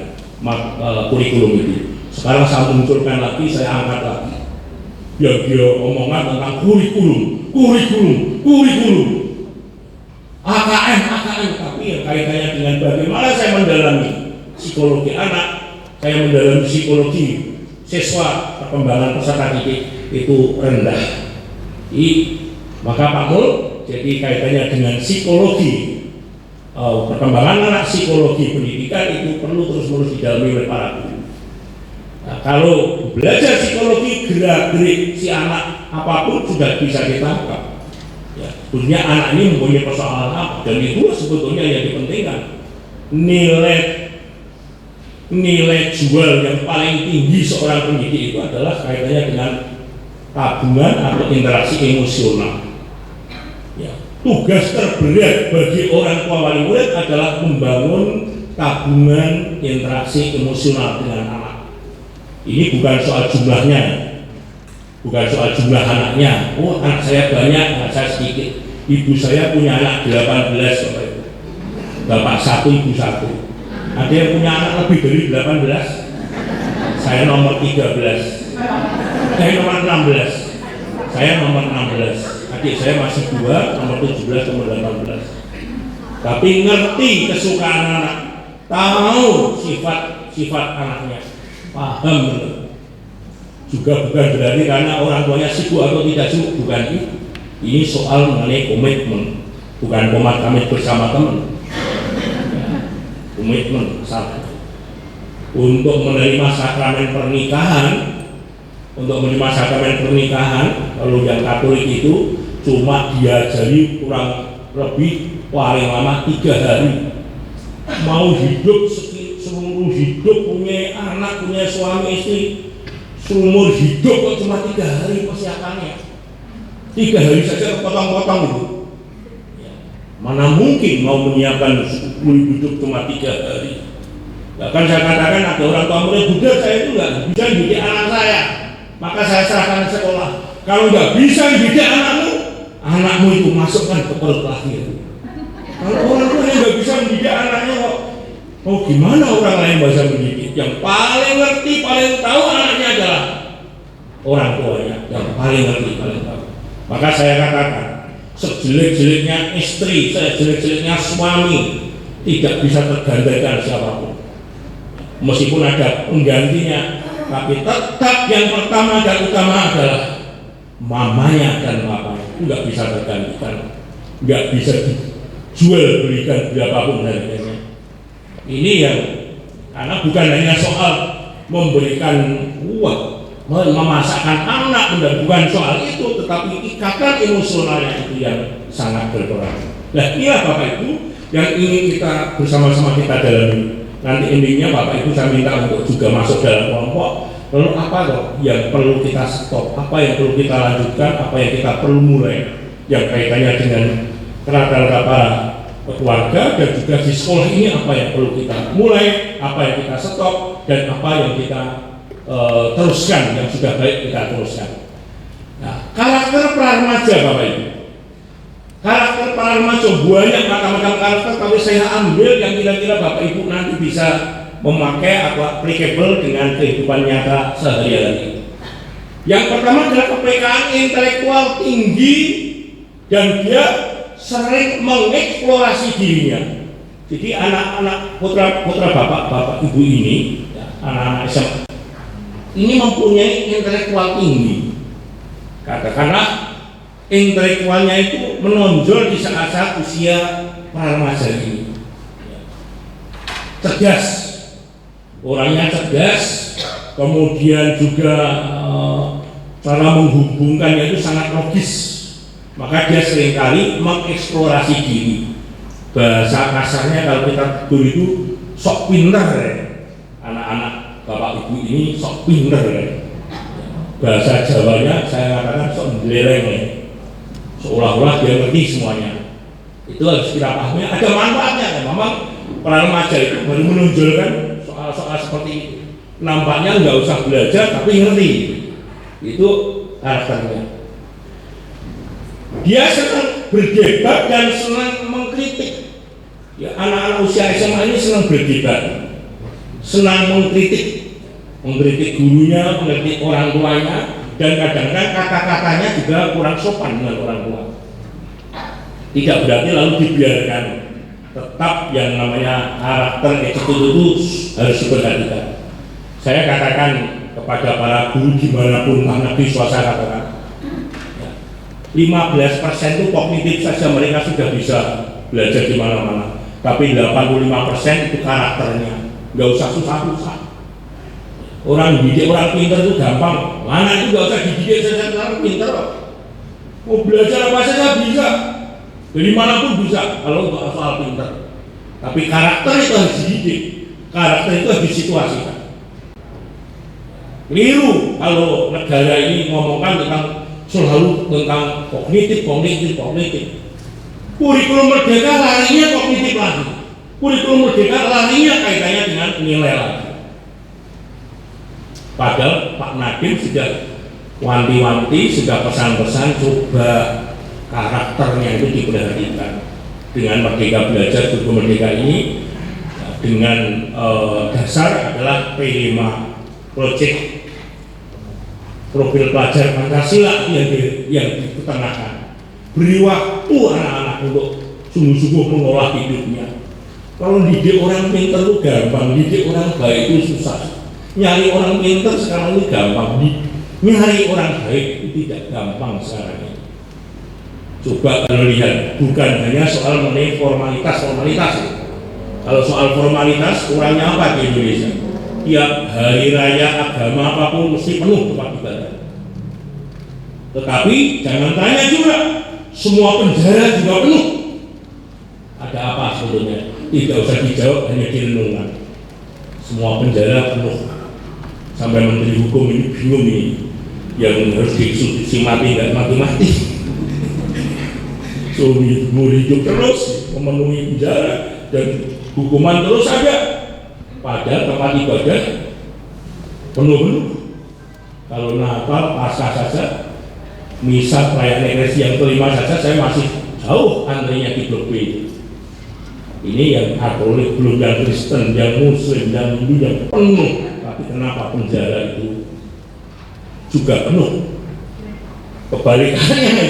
kurikulum itu. Sekarang saya munculkan lagi, saya angkat lagi. Dia omongan tentang kurikulum. AKM, tapi yang kaitannya dengan bagaimana saya mendalami psikologi anak, saya mendalami psikologi siswa, perkembangan peserta didik itu rendah. Maka Pak Mul, jadi kaitannya dengan psikologi perkembangan anak, psikologi pendidikan itu perlu terus-menerus didalami oleh para guru. Nah, kalau belajar psikologi gerak-gerik si anak apapun sudah bisa ditangkap. Ya, sebetulnya anak ini mempunyai persoalan apa, dan itu sebetulnya yang dipentingkan. Nilai jual yang paling tinggi seorang pendidik itu adalah kaitannya dengan tabungan atau interaksi emosional. Ya, tugas terberat bagi orang tua wali murid adalah membangun tabungan interaksi emosional dengan anak. Ini bukan soal jumlahnya, bukan soal jumlah anaknya. Oh, anak saya banyak, anak saya sedikit. Ibu saya punya anak 18, bapak 1, ibu 1. Ada yang punya anak lebih dari 18? Saya nomor 13. Saya nomor 16. Saya nomor 16. Adik saya masih 2, nomor 17, nomor 18. Tapi ngerti kesukaan anak, tahu sifat anaknya, paham betul. Juga bukan berarti karena orang tuanya sibuk atau tidak sibuk, bukan itu. Ini soal mengenai komitmen, bukan komitmen bersama teman. Komitmen salah. Untuk menerima sakramen pernikahan, kalau yang Katolik itu cuma diajari kurang lebih paling lama 3 hari. Mau hidup seluruh hidup, punya anak, punya suami istri, seumur hidup kok cuma 3 hari persiapannya. 3 hari saja potong-potong itu. Mana mungkin mau menyiapkan hidup cuma 3 hari. Bahkan saya katakan ada orang tua murid, Buddha saya itu nggak bisa dididik anak saya, maka saya serahkan ke sekolah. Kalau nggak bisa dididik anakmu itu masukkan ke perut lahir. Kalau orang tua yang nggak bisa mendidik anaknya kok, gimana orang lain bisa mendidik? Yang paling ngerti, paling tahu anaknya adalah orang tuanya, yang paling ngerti, paling tahu. Maka saya katakan, sejelek-jeleknya istri, sejelek-jeleknya suami tidak bisa tergantikan siapapun. Meskipun ada penggantinya, tapi tetap yang pertama dan utama adalah mamanya dan papanya. Itu nggak bisa tergantikan, nggak bisa dijual belikan berapapun harganya. Ini yang karena bukan hanya soal memberikan uang, memasakkan anak, dan bukan soal itu, tetapi ikatan emosionalnya itu yang sangat berperan. Nah, inilah Bapak Ibu yang ingin kita bersama-sama kita dalami. Nanti endingnya Bapak Ibu saya minta untuk juga masuk dalam kelompok. Lalu apa dong yang perlu kita stop, apa yang perlu kita lanjutkan, apa yang kita perlu mulai, yang kaitannya dengan rata-rata para keluarga dan juga di sekolah ini, apa yang perlu kita mulai, apa yang kita stop, dan apa yang kita teruskan, yang sudah baik kita teruskan. Nah, karakter para remaja Bapak Ibu, karakter para remaja banyak macam-macam karakter, tapi saya ambil yang kira-kira Bapak Ibu nanti bisa memakai atau applicable dengan kehidupan nyata sehari-hari. Yang pertama adalah kepekaan intelektual tinggi dan dia sering mengeksplorasi dirinya. Jadi anak-anak putra bapak ibu ini, ya, anak-anak SMA ini mempunyai intelektual tinggi. Katakanlah intelektualnya itu menonjol di saat-saat usia para remaja ini. Cerdas, orangnya cerdas, kemudian juga cara menghubungkannya itu sangat logis. Maka dia seringkali mengeksplorasi diri. Bahasa kasarnya kalau kita tegur itu sok pinter ya. Anak-anak bapak ibu ini sok pinter ya. Bahasa Jawanya saya katakan sok belereng ya. Seolah-olah dia ngerti semuanya. Itu harus kita pahami. Ada manfaatnya ya. Memang para remaja itu baru menunjukkan soal-soal seperti itu. Nampaknya nggak usah belajar tapi ngerti. Itu karakternya. Dia senang berdebat dan senang mengkritik. Ya, anak-anak usia SMA ini senang berdebat, senang mengkritik gurunya, mengkritik orang tuanya, dan kadang-kadang kata-katanya juga kurang sopan dengan orang tua. Tidak berarti lalu dibiarkan. Tetap yang namanya karakter attitude itu harus diperhatikan. Saya katakan kepada para guru dimanapun, karena di swasta katakan 15% itu kognitif saja mereka sudah bisa belajar di mana-mana. Tapi 85% itu karakternya. Nggak usah susah-susah. Orang didik orang pintar itu gampang. Mana itu nggak usah dididik saja orang pintar. Mau belajar apa saja bisa. Dari manapun bisa kalau nggak soal pintar. Tapi karakter itu harus dididik. Karakter itu harus disituasikan. Keliru kalau negara ini ngomongkan tentang selalu tentang kognitif. Kurikulum merdeka larinya kognitif lagi. Kurikulum merdeka larinya kaitannya dengan nilai lagi. Padahal Pak Nadiem sudah wanti-wanti, sudah pesan-pesan coba karakternya itu diperhatikan. Dengan Merdeka Belajar Kurikulum Merdeka ini dengan dasar adalah P5 Project Profil Pelajar Pancasila yang ditengakan. Beri waktu anak-anak untuk sungguh-sungguh mengolah hidupnya. Kalau didik orang pintar itu gampang, didik orang baik itu susah. Nyari orang pintar sekarang ini gampang, nyari orang baik itu tidak gampang sekarang ini. Coba kalau lihat, bukan hanya soal mengenai formalitas. Kalau soal formalitas, kurangnya apa di Indonesia? Tiap hari raya agama apapun mesti penuh tempat ibadah. Tetapi jangan tanya juga, semua penjara juga penuh. Ada apa sebetulnya? Tidak usah dijawab, hanya direnungkan. Semua penjara penuh. Sampai Menteri Hukum ini bingung ini, yang harus dieksekusi mati nggak mati-mati. Mau hidup terus, memenuhi penjara dan hukuman terus ada. Padahal tempat ibadah penuh. Kalau Natal, Paskah saja, misa perayaan Eklesia yang kelima saja, saya masih jauh antrinya di Blok B. Ini yang Katolik, belum yang Kristen, yang Muslim, yang Hindu yang penuh. Tapi kenapa penjara itu juga penuh? Kebalikannya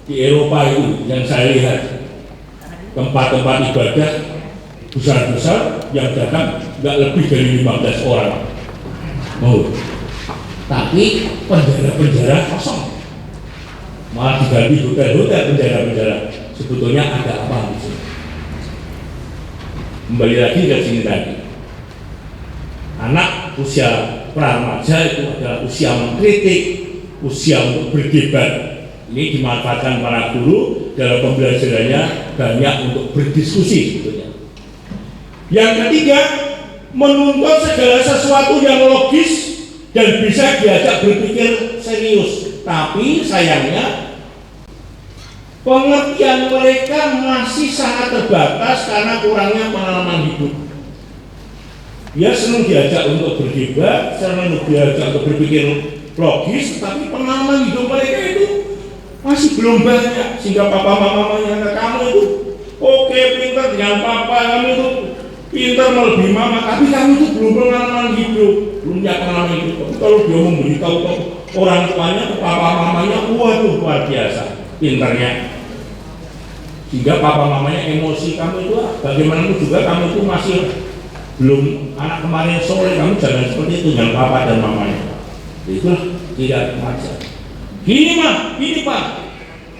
di Eropa itu yang saya lihat, tempat-tempat ibadah besar-besar yang datang nggak lebih dari 15 orang. Tapi penjara-penjara kosong, malah diganti hotel-hotel penjara-penjara. Sebetulnya ada apa di sini? Kembali lagi ke sini tadi, anak usia pra-remaja itu adalah usia mengkritik, usia untuk berdebat. Ini dimanfaatkan para guru dalam pembelajarannya banyak untuk berdiskusi sebetulnya. Yang ketiga, menuntut segala sesuatu yang logis dan bisa diajak berpikir serius. Tapi sayangnya pengertian mereka masih sangat terbatas karena kurangnya pengalaman hidup. Dia senang diajak untuk berdebat, senang diajak untuk berpikir logis, tapi pengalaman hidup mereka itu masih belum banyak, sehingga papa mamanya kata, kamu itu oke pintar dengan papa, kamu itu pintar melebihi mama, tapi kamu itu belum pengalaman hidup, belum punya pengalaman hidup. Tapi kalau dia memberitahu ke orang tuanya, ke papa mamanya, waduh luar biasa pintarnya, sehingga papa mamanya emosi. Kamu itu bagaimanapun juga kamu itu masih belum anak kemarin sore, kamu jangan seperti itu dengan papa dan mamanya. Itulah tidak wajar. Gini mah, ini pak,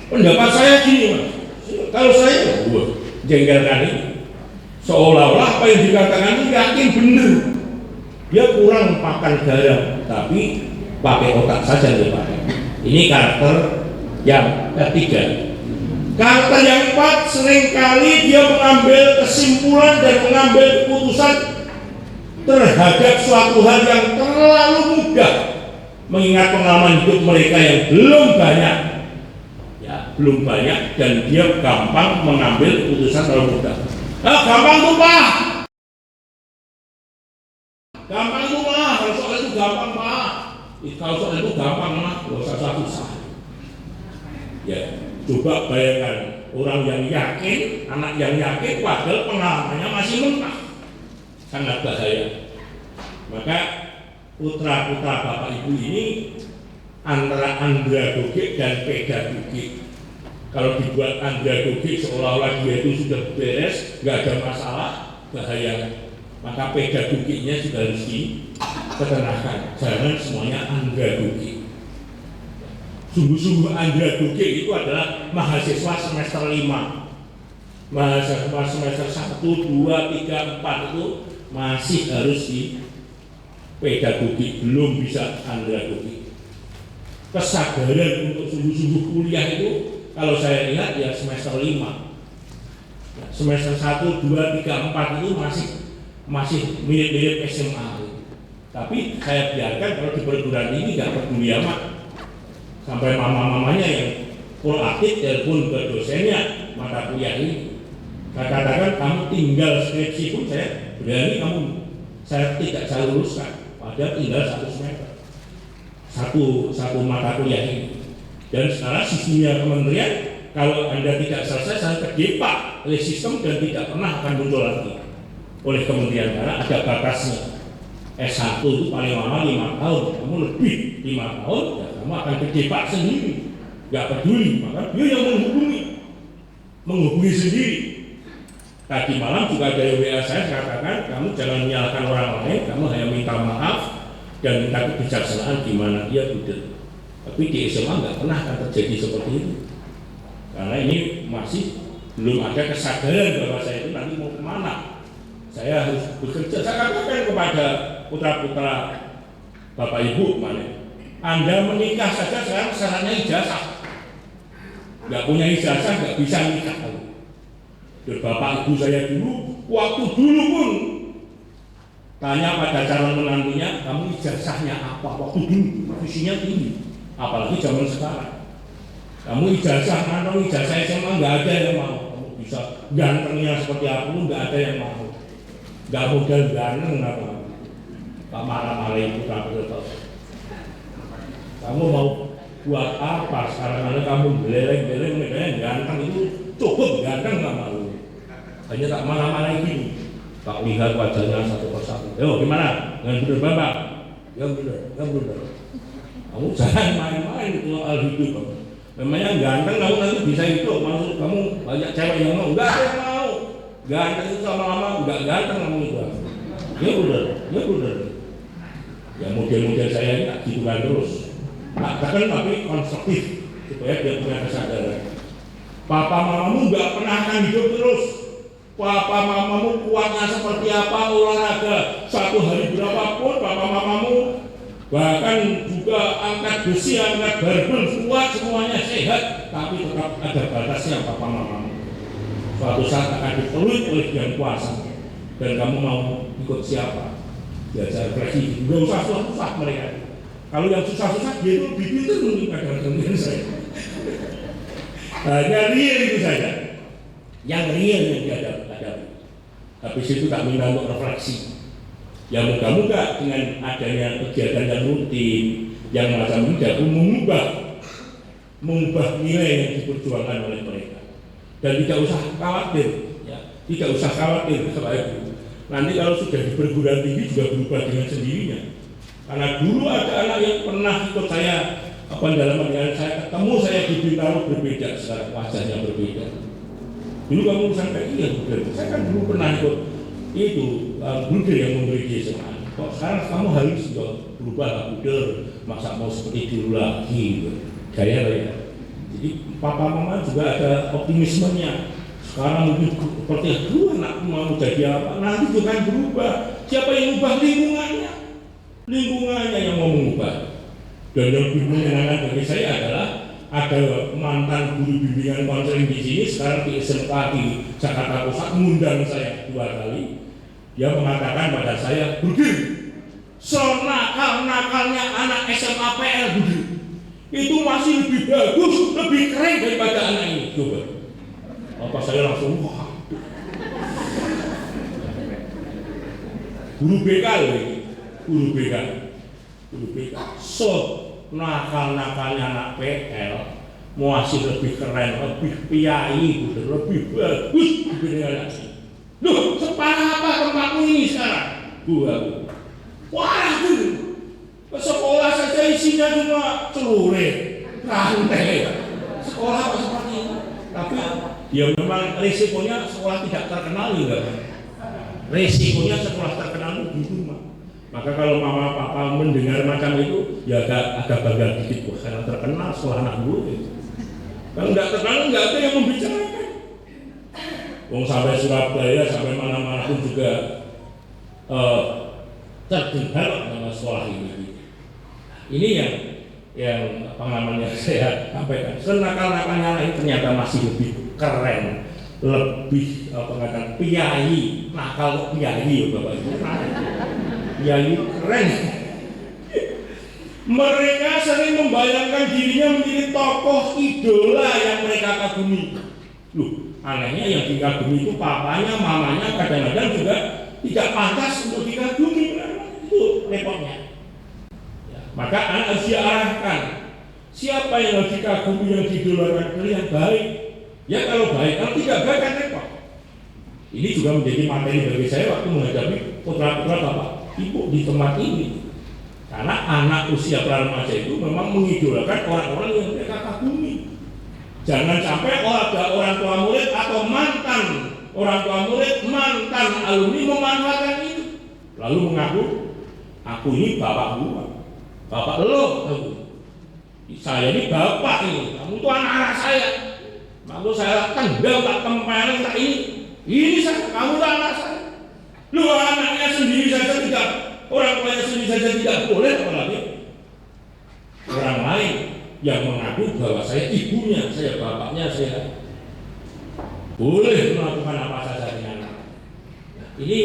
pendapat saya gini mah. Kalau saya, jengkelkan ini, seolah-olah apa yang dikatakan itu yakin benar. Dia kurang makan garam, tapi pakai otak saja dia pakai. Ini karakter yang ketiga. Karakter yang keempat, seringkali dia mengambil kesimpulan dan mengambil keputusan terhadap suatu hal yang terlalu mudah, mengingat pengalaman hidup mereka yang belum banyak, ya belum banyak, dan dia gampang mengambil keputusan terlalu mudah. Gampang tuh pak, gampang tuh mah, kalau soal itu gampang pak, kalau soal itu gampang mah, gak usah susah. Ya, coba bayangkan orang yang yakin, anak yang yakin, padahal pengalamannya masih mentah, sangat bahaya. Maka putra-putra bapak ibu ini antara andragogi dan pedagogi. Kalau dibuat andragogi seolah-olah dia itu sudah beres, nggak ada masalah, bahaya. Maka pedagoginya juga harus diketenangkan. Jangan semuanya andragogi. Sungguh-sungguh andragogi itu adalah mahasiswa semester 5. Mahasiswa semester 1, 2, 3, 4 itu masih harus di pedagogi, belum bisa andragogi. Kesadaran untuk sungguh-sungguh kuliah itu kalau saya lihat ya semester 5. Semester 1, 2, 3, 4 itu masih mirip-mirip SMA. Tapi saya biarkan kalau di perguruan ini nggak peduli amat. Sampai mama-mamanya yang proaktif telepon ke dosennya mata kuliah ini. Saya katakan kamu tinggal skripsi pun saya berani saya tidak saya luluskan. Padahal tinggal 1 semester, satu mata kuliah ini. Dan sekarang sistemnya kementerian, kalau Anda tidak selesai, saya terjebak oleh sistem dan tidak pernah akan muncul lagi oleh kementerian, karena ada batasnya. S1 itu paling lama 5 tahun, kamu lebih 5 tahun, ya kamu akan terjebak sendiri, nggak peduli, maka dia yang menghubungi sendiri. Tadi malam juga ada WA saya katakan, kamu jangan menyalahkan orang lain, kamu hanya minta maaf dan minta kebijaksanaan di mana dia betul. Tapi di SMA nggak pernah akan terjadi seperti itu, karena ini masih belum ada kesadaran bahwa saya itu nanti mau kemana. Saya harus bekerja. Saya katakan kepada putra-putra bapak ibu kemarin, Anda menikah saja sekarang syaratnya ijazah. Nggak punya ijazah nggak bisa nikah. Dan bapak ibu saya dulu, waktu dulu pun tanya pada calon menantunya, kamu ijazahnya apa? Waktu dulu, visinya tinggi. Apalagi zaman sekarang. Kamu ijazah, kantong ijazah SMA nggak ada yang mau. Kamu bisa gantengnya seperti apa pun nggak ada yang mau. Nggak modal ganteng apa? Pak marah-marah itu kamu mau buat apa? Sekarang kamu beleng-beleng, medanya ganteng itu cukup ganteng nggak mau. Hanya tak marah-marah gini. Tak lihat wajahnya satu persatu. Yo gimana? Yang bener bapak? Yang bener. Kamu jangan main-main itu soal hidup. Namanya ganteng kamu nanti bisa hidup. Maksud kamu banyak cewek yang mau, enggak ada yang mau. Ganteng itu lama-lama enggak ganteng kamu itu. Ya udah. Ya model-model saya ini gitu kan terus. Katakan tapi konstruktif supaya dia punya kesadaran. Papa mamamu enggak pernah akan hidup terus. Papa mamamu kuatnya seperti apa olahraga satu hari berapapun papa mamamu bahkan juga angkat besi, angkat barbel kuat semuanya sehat, tapi tetap ada batasnya papa mamamu. Suatu saat akan dipeluit oleh yang kuasa dan kamu mau ikut siapa? Diajar refleksi, nggak usah susah mereka. Kalau yang susah-susah dia itu lebih pintar mungkin kadang-kadang saya. Hanya real itu saja. Yang real yang dihadapi. Habis itu tak minta untuk refleksi. Ya moga-moga dengan adanya kegiatan yang rutin, yang macam ini dapat mengubah nilai yang diperjuangkan oleh mereka. Dan tidak usah khawatir, ya. Tidak usah khawatir Bapak Ibu. Nanti kalau sudah di perguruan tinggi juga berubah dengan sendirinya. Karena dulu ada anak yang pernah ikut saya pendalaman dengan saya ketemu saya di Bintaro berbeda, sekarang wajahnya berbeda. Dulu kamu sampai iya, saya kan dulu pernah ikut itu Buder yang memberi dia semangat. Kok sekarang kamu harus berubah lah Buder, masa mau seperti dulu lagi gitu. Gaya ya. Jadi papa mama juga ada optimismenya. Sekarang mungkin seperti dulu anakku mau jadi apa, nanti juga berubah. Siapa yang ubah lingkungannya? Lingkungannya yang mau mengubah. Dan yang lebih menyenangkan bagi saya adalah ada mantan guru bimbingan konseling di sini sekarang di SMK di Jakarta Pusat mengundang saya 2 kali. Dia mengatakan pada saya, Budi, senakal-nakalnya anak SMA PL Budi itu masih lebih bagus, lebih keren daripada anak ini. Coba. Apa saya langsung wah. Guru BK loh ini, guru BK. So nakal-nakalnya anak PL masih lebih keren, lebih piai, lebih bagus dibanding anak ini. Loh, separah apa tempatmu ini sekarang? Gua. Wah, ke sekolah saja isinya cuma celurit, rantai. Sekolah apa seperti itu? Tapi ya memang risikonya sekolah tidak terkenal juga. Risikonya sekolah terkenal di rumah. Maka kalau mama papa mendengar macam itu, ya agak bangga dikit, wah karena terkenal sekolah anak gue. Kalau nggak terkenal nggak ada yang membicarakan. Wong sampai Surabaya sampai mana-mana pun juga terdengar nama sekolah ini. Ini yang pengalamannya saya sampaikan. Senakal-nakalnya ini ternyata masih lebih keren, lebih pengatakan piai, nakal piai ya Bapak Ibu. Piai keren. Mereka sering membayangkan dirinya menjadi tokoh idola yang mereka kagumi. Loh, anehnya yang dikagumi itu papanya, mamanya kadang-kadang juga tidak pantas untuk dikagumi. Itu repotnya. Ya, maka anak harus diarahkan. Siapa yang harus dikagumi, yang didolakan yang baik. Ya kalau baik, kalau tidak baik kan repot. Ini juga menjadi materi bagi saya waktu menghadapi putra-putra bapak ibu di tempat ini. Karena anak usia pra-remaja itu memang mengidolakan orang-orang yang mereka kagumi. Jangan sampai ada orang tua murid atau mantan orang tua murid, mantan alumni memanfaatkan itu. Lalu mengaku, aku ini bapak gua, bapak lo, saya ini bapak ini, kamu itu anak-anak saya. Lalu saya tendang, tak tempelin, tak ini saya, kamu itu anak saya. Lu anaknya sendiri saja tidak, orang tuanya sendiri saja tidak boleh, apalagi orang lain yang mengaku bahwa saya ibunya, saya bapaknya, saya boleh melakukan apa saja dengan anak. Ini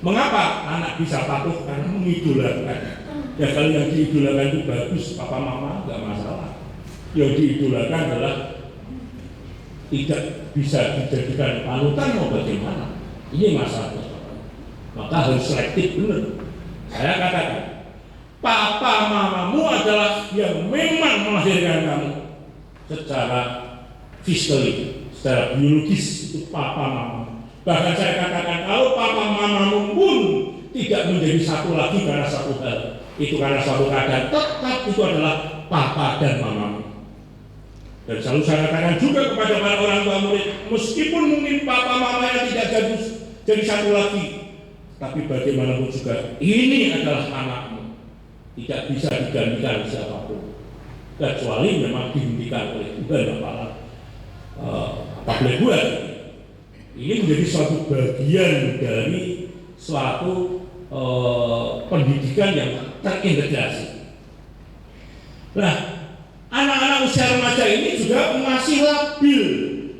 mengapa anak bisa patuh? Karena mengidolakan. Ya kalau yang diidolakan itu bagus, papa mama nggak masalah. Yang diidolakan adalah tidak bisa dijadikan panutan mau bagaimana? Ini masalah. Maka harus selektif benar. Saya katakan, papa mamamu adalah yang memang melahirkan kamu secara fisikali, secara biologis itu papa mama. Bahkan saya katakan kalau papa mamamu pun tidak menjadi satu lagi karena satu hal, itu karena suatu keadaan, tetap itu adalah papa dan mamamu. Dan selalu saya katakan juga kepada para orang tua murid, meskipun mungkin papa mamanya tidak jadi satu lagi, tapi bagaimanapun juga ini adalah anakmu, tidak bisa digantikan siapapun, kecuali memang dihentikan oleh Tuhan apa boleh buat. Ini menjadi suatu bagian dari suatu pendidikan yang terintegrasi. Nah, anak-anak usia remaja ini juga masih labil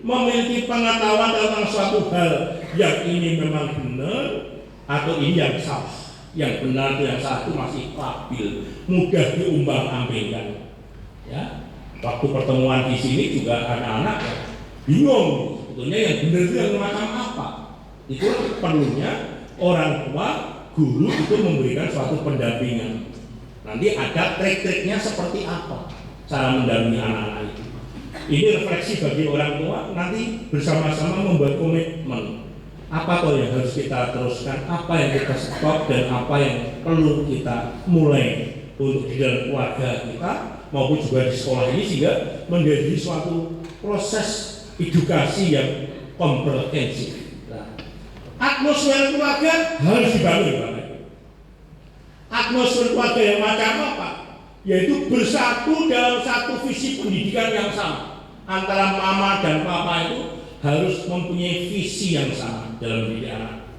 memiliki pengetahuan tentang suatu hal yang ini memang benar atau ini yang salah. Yang benar dan yang salah itu masih labil, mudah diumbang-ambingkan. Ya, waktu pertemuan di sini juga anak-anak bingung sebetulnya yang benar itu yang macam apa. Itu perlunya orang tua, guru itu memberikan suatu pendampingan. Nanti ada trik-triknya seperti apa cara mendampingi anak-anak itu. Ini refleksi bagi orang tua, nanti bersama-sama membuat komitmen. Apa toh yang harus kita teruskan, apa yang kita stop, dan apa yang perlu kita mulai untuk di dalam keluarga kita maupun juga di sekolah ini, sehingga menjadi suatu proses edukasi yang komprehensif. Nah, atmosfer keluarga harus dibangun, Bapak. Atmosfer keluarga yang macam apa? Yaitu bersatu dalam satu visi pendidikan yang sama. Antara mama dan papa itu harus mempunyai visi yang sama dalam mendidik anak.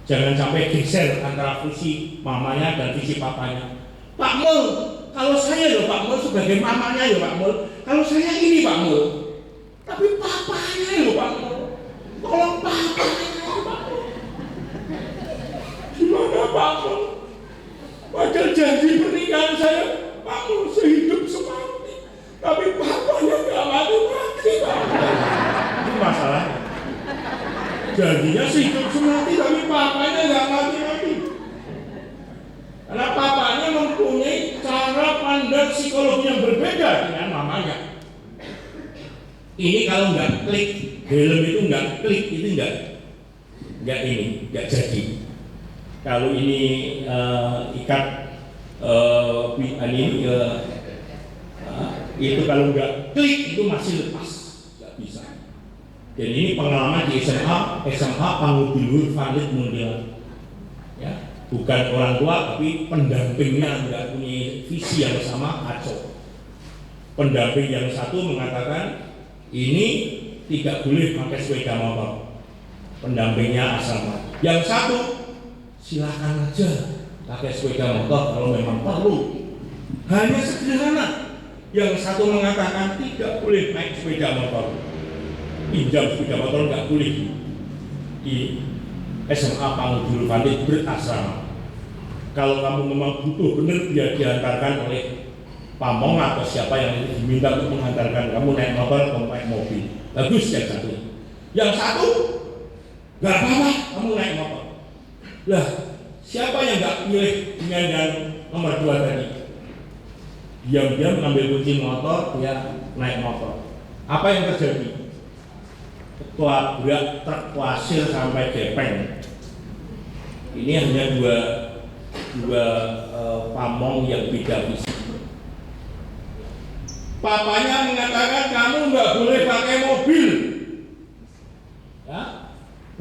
Jangan sampai geser antara visi mamanya dan visi papanya. Pak Mul, kalau saya loh Pak Mul sebagai mamanya ya Pak Mul, kalau saya ini Pak Mul, tapi papanya loh Pak Mul, tolong papanya Pak Mul. Gimana Pak Mul? Padahal janji pernikahan saya, Pak Mul sehidup semati, tapi papanya nggak mati-mati Pak Mul. Itu masalahnya. Janjinya sehidup semati, tapi papanya nggak mati-mati. Karena papanya mempunyai cara pandang psikologi yang berbeda dengan mamanya. Ini kalau nggak klik, helm itu nggak klik, itu nggak jadi. Kalau ini ikat itu kalau nggak klik itu masih lepas, nggak bisa. Dan ini pengalaman di SMA Pangudilur Valid Mundial. Ya, bukan orang tua tapi pendampingnya nggak punya visi yang sama, kacau. Pendamping yang satu mengatakan ini tidak boleh pakai sepeda motor, pendampingnya asrama. Yang satu silakan aja pakai sepeda motor kalau memang perlu. Hanya sederhana. Yang satu mengatakan tidak boleh naik sepeda motor, pinjam sepeda motor nggak boleh di SMA Pangudilur Valid berasrama. Kalau kamu memang butuh benar, dia diantarkan oleh pamong atau siapa yang diminta untuk mengantarkan kamu naik motor atau naik mobil. Bagus yang satu. Yang satu nggak apa-apa kamu naik motor. Lah, siapa yang nggak pilih dengan yang nomor 2 tadi? Diam-diam mengambil kunci motor, dia naik motor. Apa yang terjadi? Ketua berat truk wasil sampai gepeng. Ini hanya dua pamong yang beda visi. Papanya mengatakan kamu nggak boleh pakai mobil. Ya?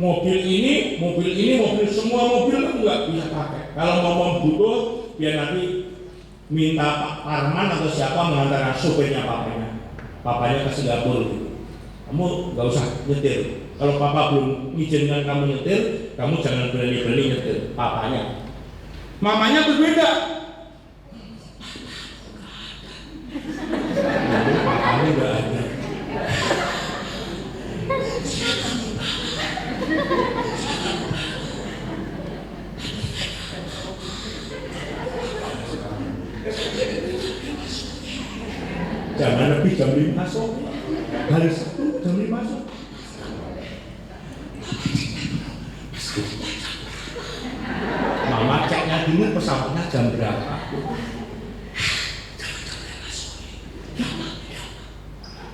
Mobil ini, semua mobil kamu nggak bisa pakai. Kalau mau butuh, biar nanti minta Pak Parman atau siapa mengantarkan sopirnya papanya. Papanya ke Singapura. Kamu nggak usah nyetir. Kalau papa belum izinkan kamu nyetir, kamu jangan berani-berani nyetir. Papanya. Mamanya berbeda. Kamu nggak ada. Jangan lebih jam 5 sore. Hari Sabtu jam 5 sore. Mama ceknya dulu pesawatnya jam berapa.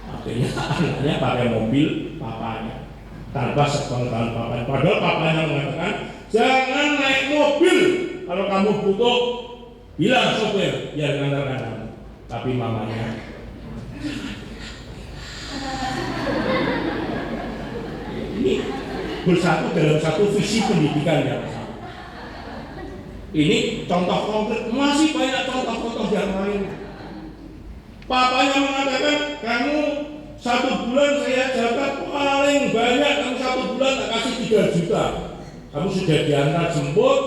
Akhirnya anaknya pakai mobil papanya tanpa sepengetahuan papanya. Padahal papanya mengatakan jangan naik mobil kalau kamu butuh Bilang sopir, biar ngantarkan kamu. Tapi mamanya ini bersatu dalam satu visi pendidikan yang sama. Ini contoh konkret, masih banyak contoh-contoh yang lain. Papanya mengatakan, kamu 1 bulan saya jaga paling banyak, kamu 1 bulan tak kasih 3 juta. Kamu sudah diantar jemput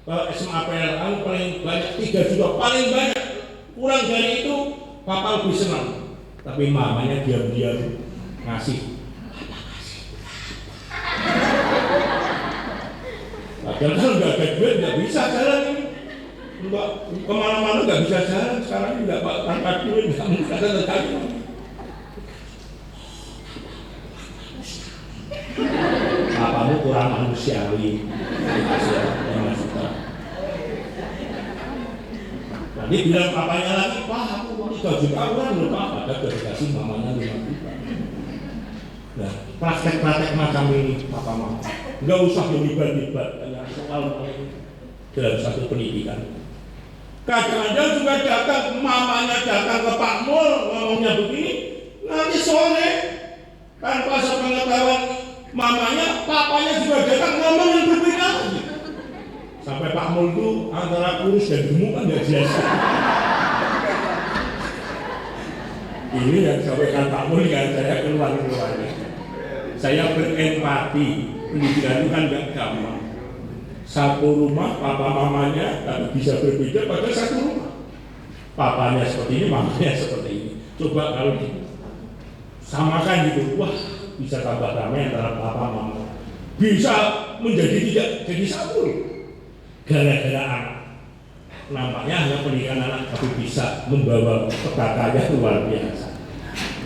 ke SMA PL, kamu paling banyak 3 juta, paling banyak. Kurang dari itu, papa lebih senang. Tapi mamanya diam-diam ngasih. Padahal kalau nggak ada duit nggak bisa jalan ini. Enggak, kemana-mana nggak bisa jalan. Sekarang nggak angkat duit, nggak mungkin ada terkait. Papamu kurang manusiawi. Nanti bilang papanya lagi, Pak, aku 3 juta kurang loh Pak. Ada dikasih mamanya 5 juta. Nah, praktek-praktek macam ini papa mama nggak usah berlibat-libat soal dalam satu pendidikan. Kadang-kadang juga datang, mamanya datang ke Pak Mul ngomongnya begini, nanti sore tanpa sepengetahuan mamanya, papanya juga datang ngomong yang berbeda lagi. Sampai Pak Mul itu antara kurus dan gemuk kan nggak jelas. Ini yang disampaikan Pak Mul kan saya keluar-keluarnya. Saya berempati, pendidikan itu kan nggak gampang. Satu rumah papa mamanya tapi bisa berbeda pada satu rumah. Papanya seperti ini, mamanya seperti ini. Coba kalau samakan gitu, wah bisa tambah ramai antara papa mama. Bisa menjadi tidak jadi satu. Gara-gara anak. Nampaknya hanya pendidikan anak tapi bisa membawa petaka luar biasa.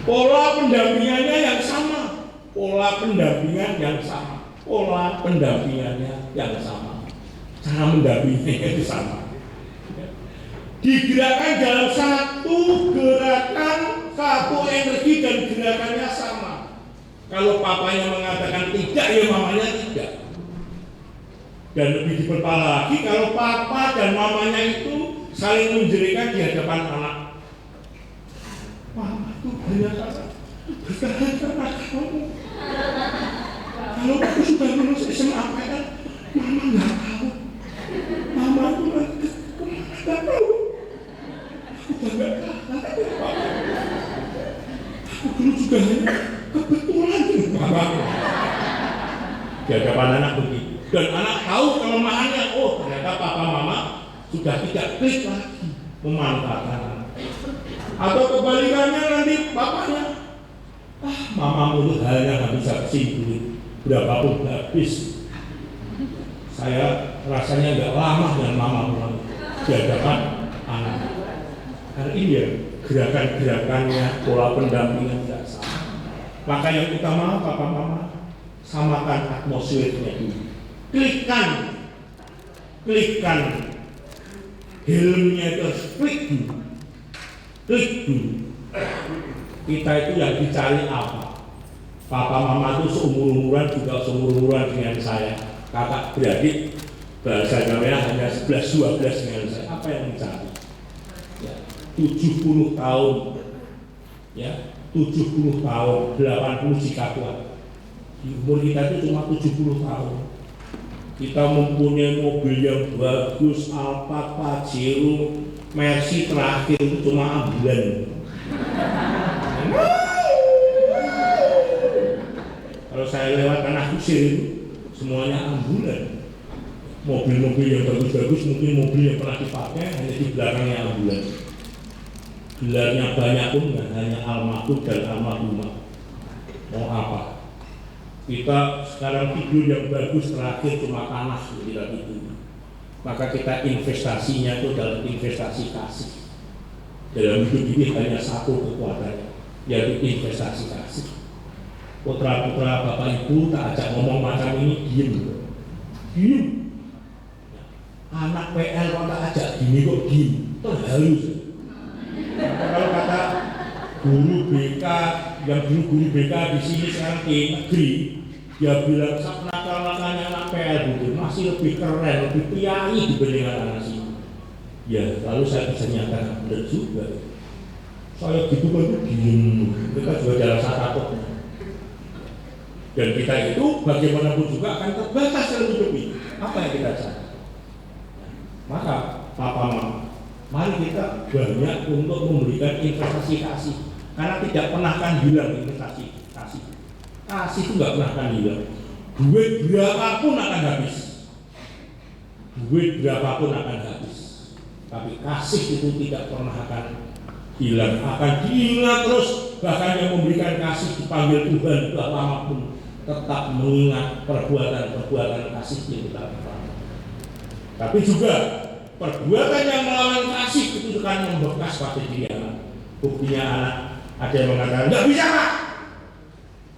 Pola pendampingannya yang sama. Pola pendampingan yang sama, pola pendampingannya yang sama, cara mendampinginya itu sama. Digerakkan dalam satu gerakan, satu energi dan gerakannya sama. Kalau papanya mengatakan tidak, ya mamanya tidak. Dan lebih diperparah lagi kalau papa dan mamanya itu saling menjerikan di hadapan anak. Mama itu banyak anak, bertahan karena kamu. Kalau aku sudah lulus SMA PL, mama nggak tahu. Mama itu nggak tahu. Aku nggak tahu. Aku dulu juga hanya kebetulan mama. Di hadapan anak begitu. Dan anak tahu kelemahannya. Oh ternyata papa mama sudah tidak klik lagi memanfaatkan anak. Atau kebalikannya nanti bapaknya. Mamamu itu hanya nggak bisa kesimpulin berapapun habis. Saya rasanya nggak lama dengan mamamu di hadapan anak. Karena ini ya gerakan-gerakannya, pola pendampingan tidak sama. Maka yang utama papa mama samakan atmosfernya dulu. Klikkan helmnya itu harus klik dulu. Kita itu yang dicari apa? Papa mama itu seumur-umuran juga seumur-umuran dengan saya. Kakak beradik bahasa Jawa hanya 11-12 dengan saya. Apa yang dicari? Ya, 70 tahun. Ya, 70 tahun, 80 jika kuat. Di umur kita itu cuma 70 tahun. Kita mempunyai mobil yang bagus, Alphard, Pajero, Mercy terakhir itu cuma ambulan. Kalau saya lewat tanah kusir itu semuanya ambulan. Mobil-mobil yang bagus-bagus mungkin mobil yang pernah dipakai hanya di belakangnya ambulan. Gelarnya banyak pun nggak hanya almarhum dan almarhumah. Mau apa? Kita sekarang tidur yang bagus terakhir cuma tanah kita tidur. Maka kita investasinya itu dalam investasi kasih. Dalam hidup ini hanya satu kekuatan, yaitu investasi kasih. Putra-putra bapak ibu tak ajak ngomong macam ini, diem. Anak PL kok tak ajak gini kok diem, terhalu. Kalau kata guru BK yang dulu guru BK di sini sekarang di negeri, dia bilang nakal-nakalnya anak PL itu masih lebih keren, lebih priayi dibandingkan anak sini. Ya, lalu saya bisa nyatakan benar juga. Saya gitu kan diem, mereka juga jalan takutnya. Dan kita itu bagaimanapun juga akan terbatas dalam hidup ini. Apa yang kita cari? Maka Papa Mama, mari kita banyak untuk memberikan investasi kasih. Karena tidak pernah akan hilang investasi kasih. Kasih itu nggak pernah akan hilang. Duit berapapun akan habis. Duit berapapun akan habis. Tapi kasih itu tidak pernah akan hilang, akan diingat terus. Bahkan yang memberikan kasih dipanggil Tuhan sudah lama pun tetap mengingat perbuatan-perbuatan kasih yang kita lakukan. Tapi juga perbuatan yang melawan kasih itu akan membekas pada diri anak. Buktinya anak ada yang mengatakan, nggak bisa Pak,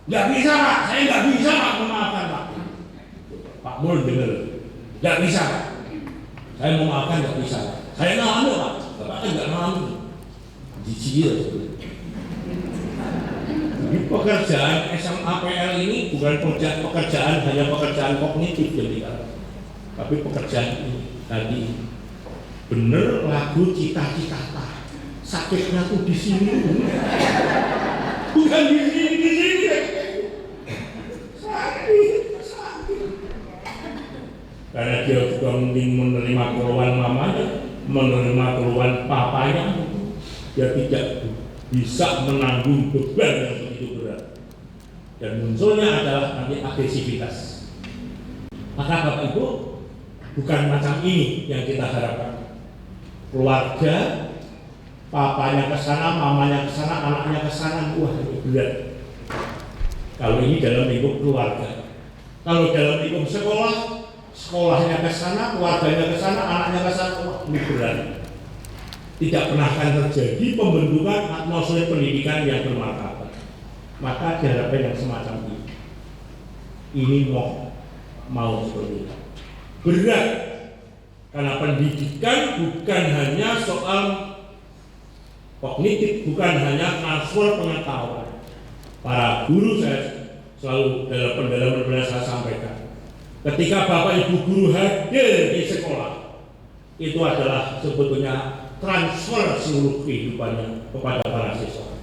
nggak bisa Pak, saya nggak bisa Pak memaafkan Pak. Pak Mul dengar, nggak bisa Pak, saya memaafkan nggak bisa Pak. Saya nggak Pak, Bapak kan nggak mau. Dicicil. Jadi pekerjaan SMAPL ini bukan pekerjaan hanya pekerjaan kognitif jadi, tapi pekerjaan ini tadi bener lagu cita-cita. Sakitnya tuh di sini, bukan di sini. Sakit. Karena dia juga mungkin menerima keluhan mamanya, menerima keluhan papanya, dia tidak bisa menanggung beban yang begitu berat. Dan munculnya adalah nanti agresivitas. Maka Bapak Ibu, bukan macam ini yang kita harapkan. Keluarga, papanya ke sana, mamanya ke sana, anaknya ke sana, wah ini berat. Kalau ini dalam lingkup keluarga. Kalau dalam lingkup sekolah, sekolahnya ke sana, keluarganya ke sana, anaknya ke sana, wah ini berat. Tidak pernah akan terjadi pembentukan atmosfer pendidikan yang bermartabat. Maka diharapkan yang semacam ini. Ini mau seperti itu. Berat, karena pendidikan bukan hanya soal kognitif, bukan hanya transfer pengetahuan. Para guru saya selalu dalam pendalaman saya sampaikan, ketika Bapak Ibu guru hadir di sekolah, itu adalah sebetulnya transfer seluruh kehidupannya kepada para siswa.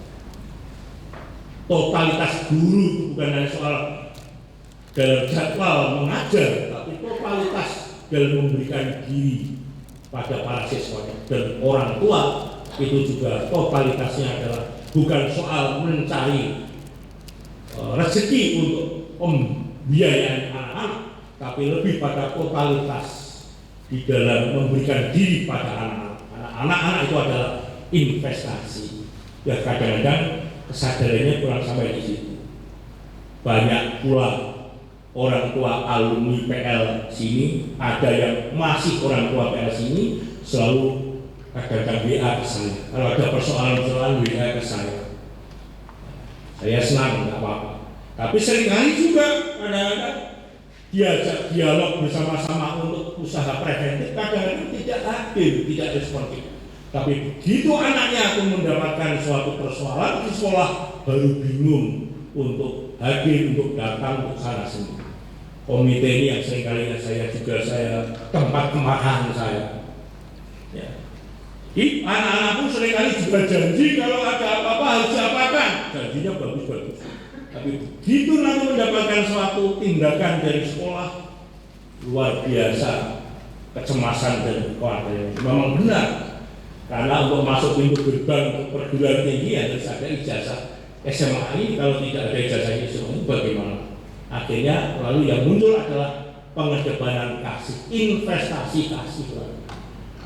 Totalitas guru itu bukan hanya soal dalam jadwal mengajar, tapi totalitas dalam memberikan diri pada para siswa dan orang tua. Itu juga totalitasnya adalah bukan soal mencari rezeki untuk membiayai anak-anak, tapi lebih pada totalitas di dalam memberikan diri pada anak-anak. Anak-anak itu adalah investasi. Ya kadang-kadang kesadarannya kurang sampai di situ. Banyak pula orang tua alumni PL sini, ada yang masih orang tua PL sini selalu kadang-kadang WA ke saya. Kalau ada persoalan-persoalan WA ke saya. Saya senang, nggak apa-apa. Tapi seringkali juga kadang-kadang diajak dialog bersama-sama untuk usaha preventif, kadang-kadang tidak hadir, tidak responsif. Tapi begitu anaknya pun mendapatkan suatu persoalan di sekolah, baru bingung untuk hadir, untuk datang, untuk sana sini. Komite ini yang seringkali saya tempat kemarahan saya. Ya. Jadi anak-anak pun seringkali juga janji kalau ada apa-apa harus diapakan, janjinya bagus-bagus. Tapi begitu nanti mendapatkan suatu tindakan dari sekolah, luar biasa kecemasan dan kekhawatiran. Memang benar, karena untuk masuk pintu gerbang untuk perguruan tinggi harus ada ijazah SMA ini. Kalau tidak ada ijazah SMA ini bagaimana? Akhirnya lalu yang muncul adalah pengedepanan kasih, investasi kasih.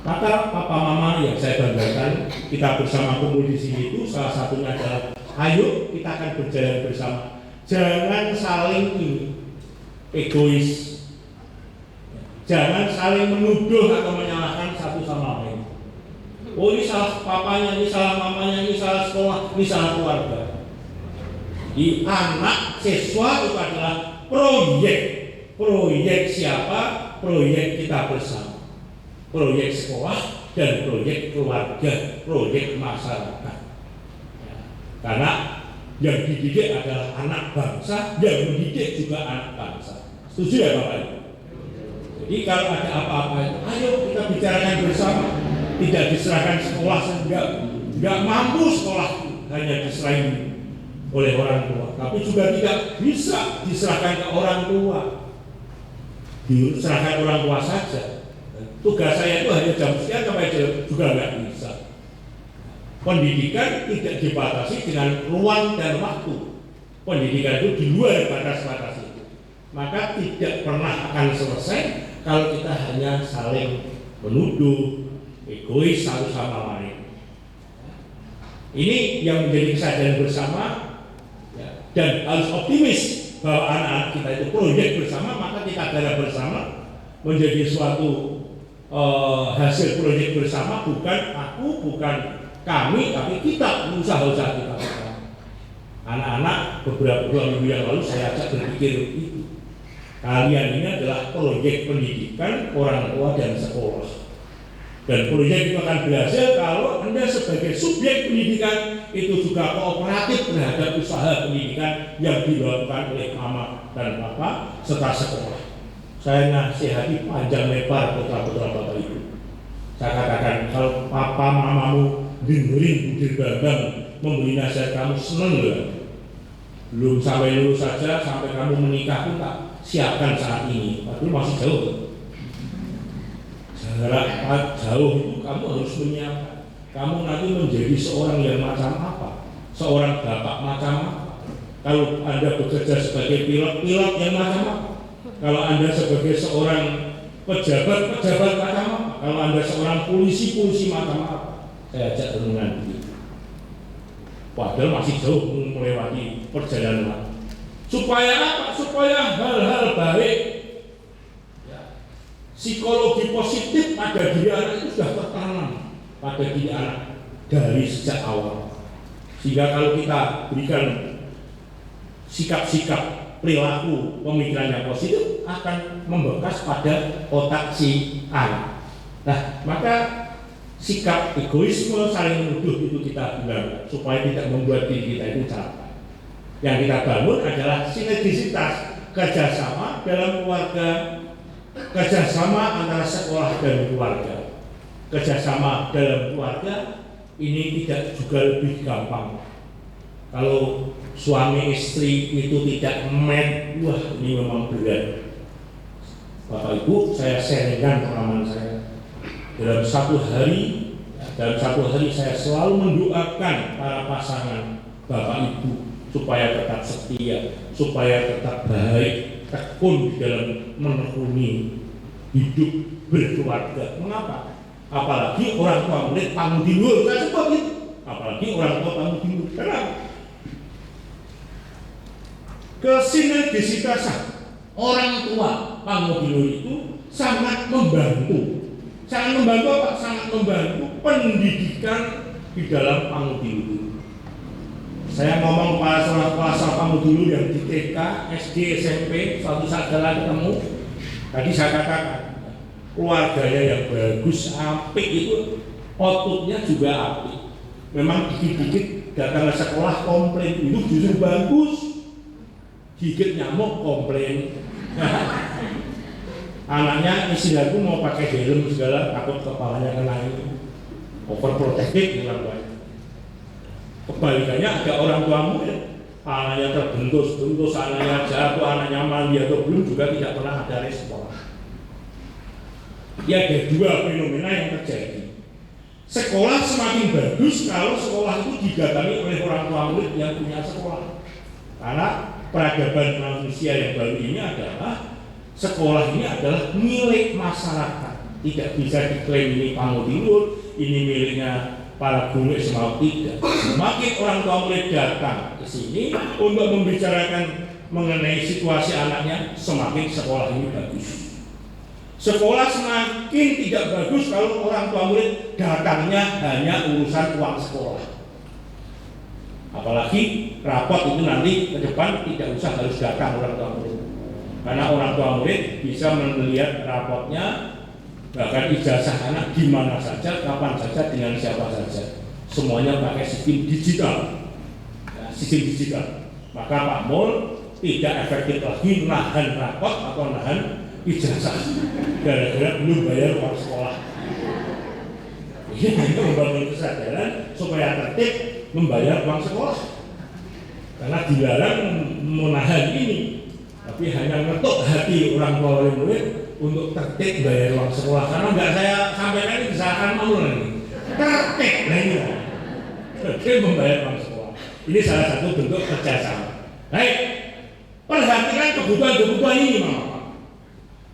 Maka Papa Mama yang saya banggakan, kita bersama kumpul di sini itu salah satunya adalah ayo kita akan berjalan bersama. Jangan saling egois. Jangan saling menuduh atau menyalahkan satu sama lain. Oh ini salah papanya, ini salah mamanya, ini salah sekolah, ini salah keluarga. Di anak siswa itu adalah proyek. Proyek siapa? Proyek kita bersama. Proyek sekolah dan proyek keluarga, proyek masyarakat. Karena yang dididik adalah anak bangsa, yang mendidik juga anak bangsa. Setuju ya Bapak Ibu? Jadi kalau ada apa-apa, ayo kita bicarakan bersama. tidak diserahkan sekolah, nggak mampu sekolah hanya diserahin oleh orang tua, tapi juga tidak bisa diserahkan ke orang tua, diserahkan orang tua saja. Tugas saya itu hanya jam sekian sampai jam juga nggak bisa. Pendidikan tidak dibatasi dengan ruang dan waktu. Pendidikan itu di luar batas-batas itu. Maka tidak pernah akan selesai kalau kita hanya saling menuduh, egois satu sama lain. Ini yang menjadi kesadaran bersama, ya, dan harus optimis bahwa anak-anak kita itu proyek bersama, maka kita garap bersama menjadi suatu hasil proyek bersama, bukan aku, bukan kami, tapi kita usaha-usaha kita. Anak-anak beberapa minggu yang lalu saya ajak berpikir itu. Kalian ini adalah proyek pendidikan orang tua dan sekolah. Dan proyek itu akan berhasil kalau Anda sebagai subjek pendidikan itu juga kooperatif terhadap usaha pendidikan yang dilakukan oleh mama dan papa serta sekolah. Saya nasihati panjang lebar putra-putra bapak ibu. Saya katakan kalau papa mamamu dengerin Budir Bambang memberi nasihat kamu, seneng loh. Belum sampai lulus saja, sampai kamu menikah pun tak siapkan saat ini, tapi masih jauh. Jarak jauh itu kamu harus menyiapkan. Kamu nanti menjadi seorang yang macam apa? Seorang bapak macam apa? Kalau Anda bekerja sebagai pilot yang macam apa? Kalau Anda sebagai seorang pejabat macam apa? Kalau Anda seorang polisi macam apa? Saya ajak renungan begitu. Padahal masih jauh melewati perjalanan. Supaya apa? Supaya hal-hal baik, ya, psikologi positif pada diri anak itu sudah tertanam pada diri anak dari sejak awal. Sehingga kalau kita berikan sikap-sikap, perilaku, pemikiran yang positif akan membekas pada otak si anak. Nah, maka sikap egoisme, saling menuduh itu kita bilang supaya tidak membuat diri kita itu capek. Yang kita bangun adalah sinergisitas, kerjasama dalam keluarga, kerjasama antara sekolah dan keluarga. Kerjasama dalam keluarga ini tidak juga lebih gampang. Kalau suami istri itu tidak match, wah ini memang berat. Bapak Ibu, saya sharingkan pengalaman saya. Dalam satu hari saya selalu mendoakan para pasangan Bapak Ibu supaya tetap setia, supaya tetap baik, tekun di dalam menekuni hidup berkeluarga. Mengapa? Apalagi orang tua murid panggung di luar, saya sebut itu. Apalagi orang tua panggung di luar. Kenapa? Kesinergisitasan orang tua panggung di luar itu sangat membantu. Sangat membantu apa? Sangat membantu pendidikan di dalam panggung di luar. Saya ngomong pada sekolah kamu dulu yang di TK, SD, SMP, suatu saat jalan ketemu. Tadi saya katakan, keluarganya yang bagus, apik itu, outputnya juga apik. Memang dikit-dikit datang ke sekolah komplain, itu justru bagus. Gigit nyamuk komplain. Anaknya istilahku mau pakai helm segala, takut kepalanya kena ini. Overprotective bilang banyak. Kebalikannya ada orang tuamu ya, anaknya terbentus, anaknya jatuh, anaknya mandi atau belum juga tidak pernah ada respon. Ya ada dua fenomena yang terjadi. Sekolah semakin bagus kalau sekolah itu didatangi oleh orang tua murid yang punya sekolah. Karena peradaban manusia yang baru ini adalah sekolah ini adalah milik masyarakat. Tidak bisa diklaim ini panggung timur, ini miliknya para guru semau, tidak. Semakin orang tua murid datang ke sini untuk membicarakan mengenai situasi anaknya, semakin sekolah ini bagus. Sekolah semakin tidak bagus kalau orang tua murid datangnya hanya urusan uang sekolah. Apalagi rapot itu nanti ke depan tidak usah harus datang orang tua murid. Karena orang tua murid bisa melihat rapotnya, bahkan ijazah anak di mana saja, kapan saja, dengan siapa saja. Semuanya pakai sistem digital. Nah, sistem digital. Maka Pak Mul tidak efektif lagi nahan rapot atau nahan ijazah gara-gara belum bayar uang sekolah. Ini hanya membangun kesadaran supaya tertib membayar uang sekolah. Karena dilarang menahan ini, tapi hanya ngetuk hati orang tua wali murid untuk tertib bayar uang sekolah. Karena nggak saya sampaikan ini kesalahan malu lagi. Tertib lagi, tertib membayar uang sekolah. Ini salah satu bentuk kerjasama. Baik, perhatikan kebutuhan-kebutuhan ini, Mama.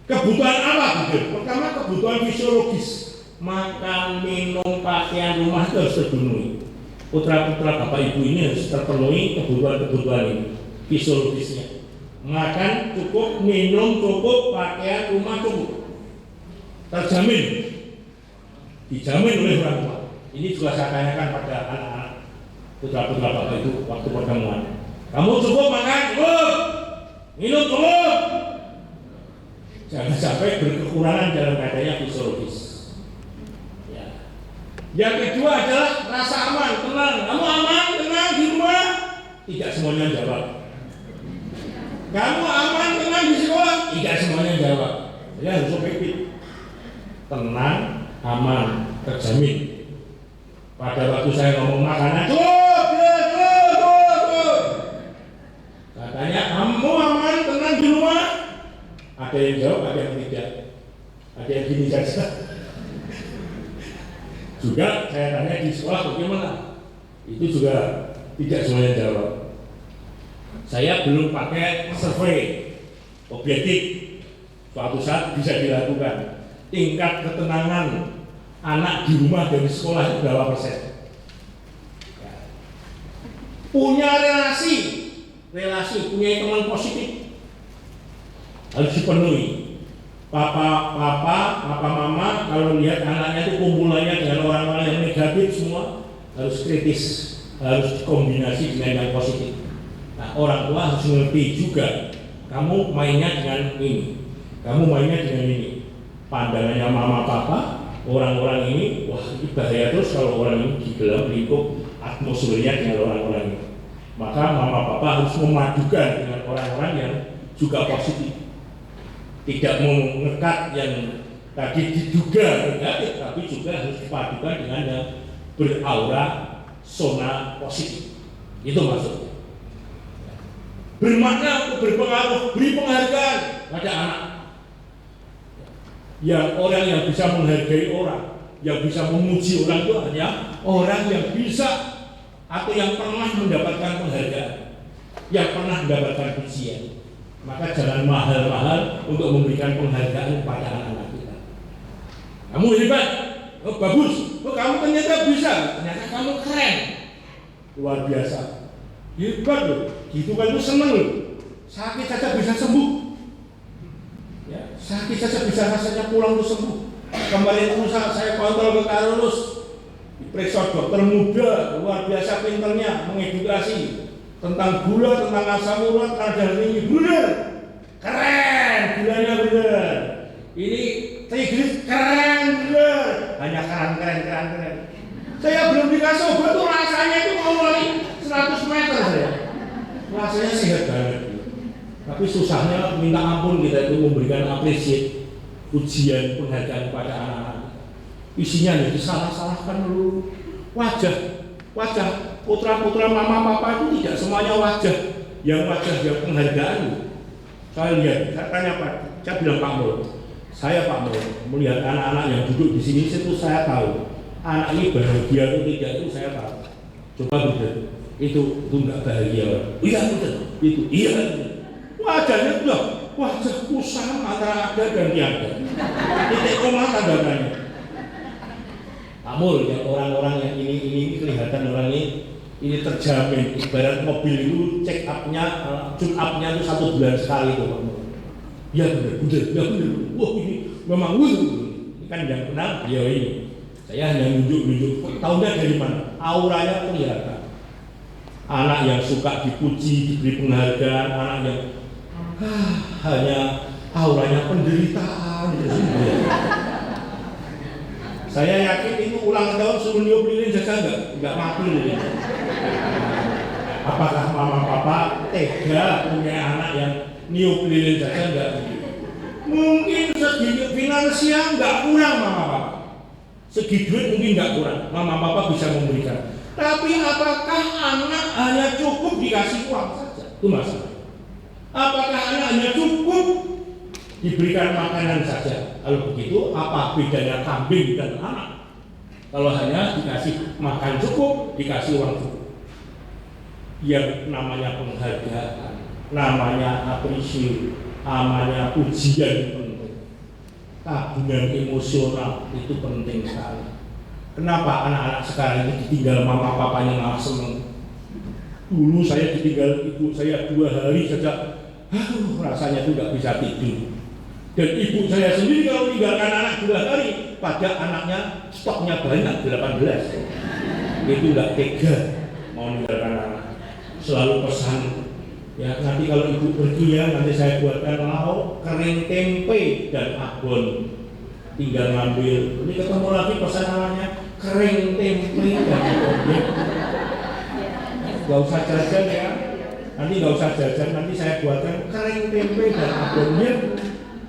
Kebutuhan apa, gitu? Pertama, kebutuhan fisiologis. Makan, minum, pakaian, rumah itu harus terpenuhi. Putra-putra bapak ibu ini harus terpenuhi kebutuhan-kebutuhan ini, fisiologisnya. Makan cukup, minum cukup, pakaian, rumah cukup. Terjamin, dijamin oleh orang tua. Ini juga saya tanyakan pada anak-anak putra-putra bapak itu waktu pertemuan. Kamu cukup makan, cukup, minum cukup. Jangan sampai berkekurangan dalam keadaan fisiologis. Yang kedua adalah rasa aman, tenang. Kamu aman, tenang di rumah? Tidak semuanya jawab. Kamu aman, tenang di sekolah? Tidak semuanya jawab. Ya harus objektif. Tenang, aman, terjamin. Pada waktu saya ngomong makanan, cukup. Katanya kamu aman, tenang di rumah? Ada yang jawab, ada yang tidak. Ada yang gini saja. Juga saya tanya di sekolah bagaimana, itu juga tidak semuanya jawab. Saya belum pakai survei objektif, suatu saat bisa dilakukan. Tingkat ketenangan anak di rumah dari sekolah itu berapa persen? Punya relasi, punya teman positif harus dipenuhi. Papa, mama, kalau lihat anaknya itu kumpulannya dengan orang-orang yang negatif semua, harus kritis, harus dikombinasi dengan yang positif. Nah, orang tua harus mengerti juga, kamu mainnya dengan ini, kamu mainnya dengan ini. Pandangannya mama, papa, orang-orang ini, wah ini bahaya terus kalau orang ini di dalam lingkup atmosfernya dengan orang-orang ini. Maka mama, papa harus memadukan dengan orang-orang yang juga positif. Tidak mengekat yang tadi diduga negatif, tapi juga harus dipadukan dengan yang beraura zona positif. Itu maksudnya. Bermakna untuk berpengaruh, beri penghargaan pada anak. Yang orang yang bisa menghargai orang, yang bisa memuji orang itu hanya orang yang bisa atau yang pernah mendapatkan penghargaan, yang pernah mendapatkan pujian. Maka jangan mahal-mahal untuk memberikan penghargaan kepada anak-anak kita. Kamu hebat, oh bagus, oh kamu ternyata bisa, ternyata kamu keren, luar biasa, hebat loh, gitu kan tuh seneng loh, sakit saja bisa sembuh, ya, sakit saja bisa rasanya pulang tuh sembuh. Kemarin itu saya kontrol ke Karolus, diperiksa dokter muda, luar biasa pinternya, mengedukasi tentang gula, tentang asam urat, kadar tinggi, bener, keren, gulanya bener. Ini triglycerid keren, bener, hanya keren. Saya belum dikasih obat tuh rasanya itu mau lari 100 meter saya. Rasanya sehat banget. Tapi susahnya minta ampun kita itu memberikan apresiasi, ujian, penghargaan kepada anak-anak. Isinya nih disalah-salahkan dulu. Wajah putra-putra mama papa itu tidak semuanya wajah yang penghargaan. Saya lihat, saya tanya Pak, saya bilang Pak Mul, Pak Mul melihat anak-anak yang duduk di sini itu saya tahu anak ini bahagia atau tidak itu saya tahu. Coba betul, itu nggak bahagia. Iya betul, itu iya. Wajahnya udah wajah kusam antara ada dan tiada. Titik koma tanda-tandanya. Amul yang orang-orang yang ini kelihatan orang ini terjamin. Ibarat mobil itu check up-nya, tune up-nya itu 1 bulan sekali tuh Pak Mul. Ya benar. Wah ini memang ini kan yang kenal dia ini. Saya hanya nunjuk. Tahunya dari mana? Auranya kelihatan. Anak yang suka dipuji, diberi penghargaan, anak yang hanya auranya penderitaan. Saya yakin itu ulang tahun suruh niup lilin saja enggak mati lilin. Apakah mama papa tega punya anak yang niup lilin saja enggak? Mungkin sedikit finansial enggak kurang mama papa. Segi duit mungkin nggak kurang, mama papa bisa memberikan. Tapi apakah anak hanya cukup dikasih uang saja? Itu masalah. Apakah anak hanya cukup diberikan makanan saja? Kalau begitu, apa bedanya kambing dan anak? Kalau hanya dikasih makan cukup, dikasih uang cukup. Yang namanya penghargaan, namanya apresiasi, namanya pujian penting. Tabungan emosional itu penting sekali. Kenapa anak-anak sekarang ini ditinggal mama papanya malah seneng? Dulu saya ditinggal ibu saya 2 hari saja, rasanya itu nggak bisa tidur. Dan ibu saya sendiri kalau meninggalkan anak 2 hari, pada anaknya stoknya banyak 18. Itu nggak tega mau meninggalkan anak. Selalu pesan, ya nanti kalau ibu pergi ya, nanti saya buatkan lauk, kering tempe dan abon. Tinggal ngambil. Ini ketemu lagi pesan anaknya, kering tempe dan abon. Gak usah jajan ya, nanti gak usah jajan, nanti saya buatkan kering tempe dan abonnya.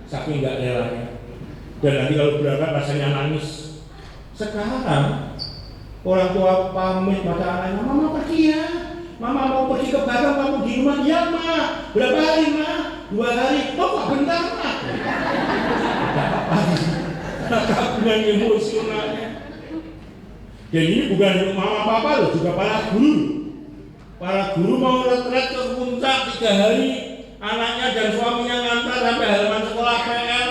Saking gak relanya. Dan nanti kalau berangkat rasanya nangis. Sekarang orang tua pamit pada anaknya, mama pergi ya, mama mau pergi ke Batam, kamu di rumah. Ya ma, berapa hari ma? 2 hari. Oh kok bentar ma? Tabungan emosionalnya. Dan ini bukan untuk mama papa loh, juga para guru. Para guru mau retret ke puncak 3 hari, anaknya dan suaminya ngantar sampai halaman sekolah PR.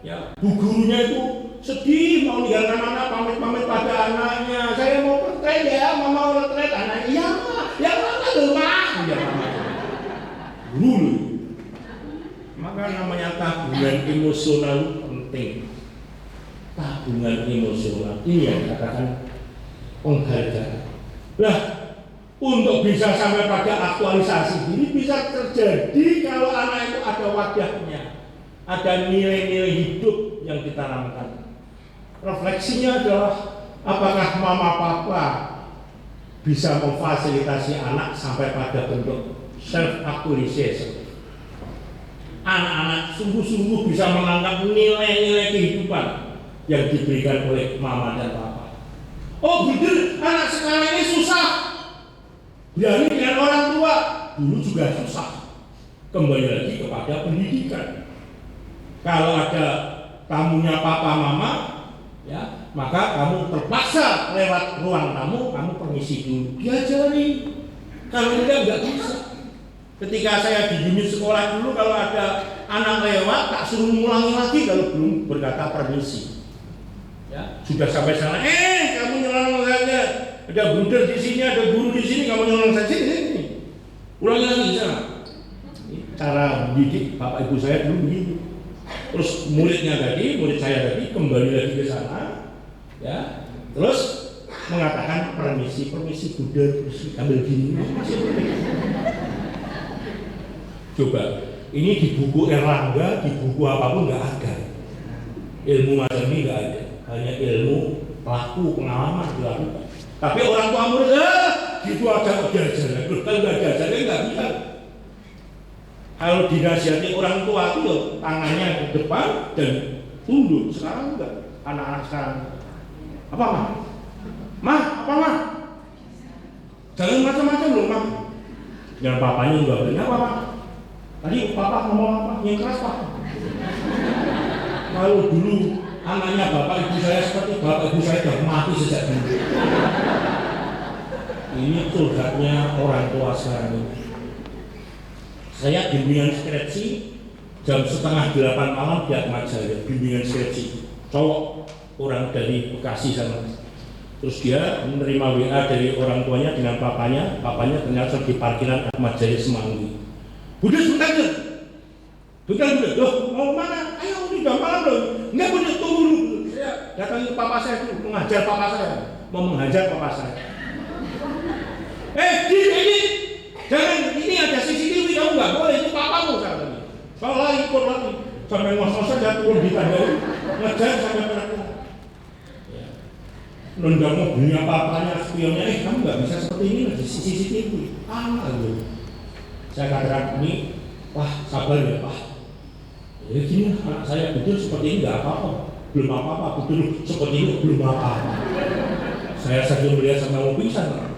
Ya, bu gurunya itu sedih mau meninggalkan anak, pamit-pamit pada anaknya. Saya mau retret ya, mama mau retret. Anaknya, ya ma, ya mama tuh ma. Ya mama. Guru. Maka namanya tabungan emosional penting. Tabungan emosional ini yang dikatakan penghargaan. Nah, untuk bisa sampai pada aktualisasi ini bisa terjadi kalau anak itu ada wadahnya, ada nilai-nilai hidup yang ditanamkan. Refleksinya adalah apakah mama papa bisa memfasilitasi anak sampai pada bentuk self actualization. Anak-anak sungguh-sungguh bisa menangkap nilai-nilai kehidupan yang diberikan oleh mama dan papa. Oh bener, anak sekarang ini susah berani dengan orang tua. Dulu juga susah. Kembali lagi kepada pendidikan. Kalau ada tamunya papa mama, ya maka kamu terpaksa lewat ruang tamu, kamu permisi dulu, diajari. Kalau enggak bisa. Ketika saya di unit sekolah dulu, kalau ada anak lewat, tak suruh ngulangi lagi kalau belum berkata permisi. Ya, sudah sampai sana, kamu nyolong saja. Ada bruder di sini, ada guru di sini, kamu nyolong saja ini. Ulangi lagi sana. Cara mendidik bapak ibu saya dulu begitu. Terus murid saya tadi kembali lagi ke sana, ya. Terus mengatakan permisi bruder, terus ambil gini. Coba, ini di buku Erlangga, di buku apapun nggak ada. Ilmu macam ini nggak ada. Hanya ilmu pelaku pengalaman dilakukan. Tapi orang tua murid, gitu aja diajarkan. Kalau nggak diajarkan nggak bisa. Kalau dinasihati orang tua itu tangannya ke depan dan tunduk. Sekarang enggak. Anak-anak sekarang apa mah? Apa mah? Jangan macam-macam loh mah. Dan papanya juga berani apa mah? Tadi papa ngomong apa? Yang keras pak. Kalau dulu anaknya bapak ibu saya seperti bapak ibu saya sudah mati sejak dulu. Ini curhatnya orang tua sekarang ini. Saya bimbingan skripsi jam 7:30 malam di Ahmad Jaya, bimbingan skripsi cowok orang dari Bekasi sana. Terus dia menerima WA dari orang tuanya dengan papanya ternyata di parkiran Ahmad Jaya Semanggi. Budi sebentar aja. Bukan, loh mau mana? Ayo ini udah malam loh. Enggak boleh tunggu dulu. Saya datang ke papa saya dulu, mengajar papa saya, mau menghajar papa saya. Ini jangan, ini ada CCTV, kamu nggak boleh, itu papamu katanya. Kalau lagi ikut lagi, sampai ngos-ngosan dia turun di tangga, ngejar sampai peraturan. Nendang mobilnya papanya, spionnya, kamu nggak bisa seperti ini, ada CCTV. Gitu. Saya katakan ini, wah sabar ya pak. Ya gini, anak saya betul seperti ini nggak apa-apa. belum apa-apa, betul seperti itu belum apa-apa. Saya saja melihat sama mau pingsan.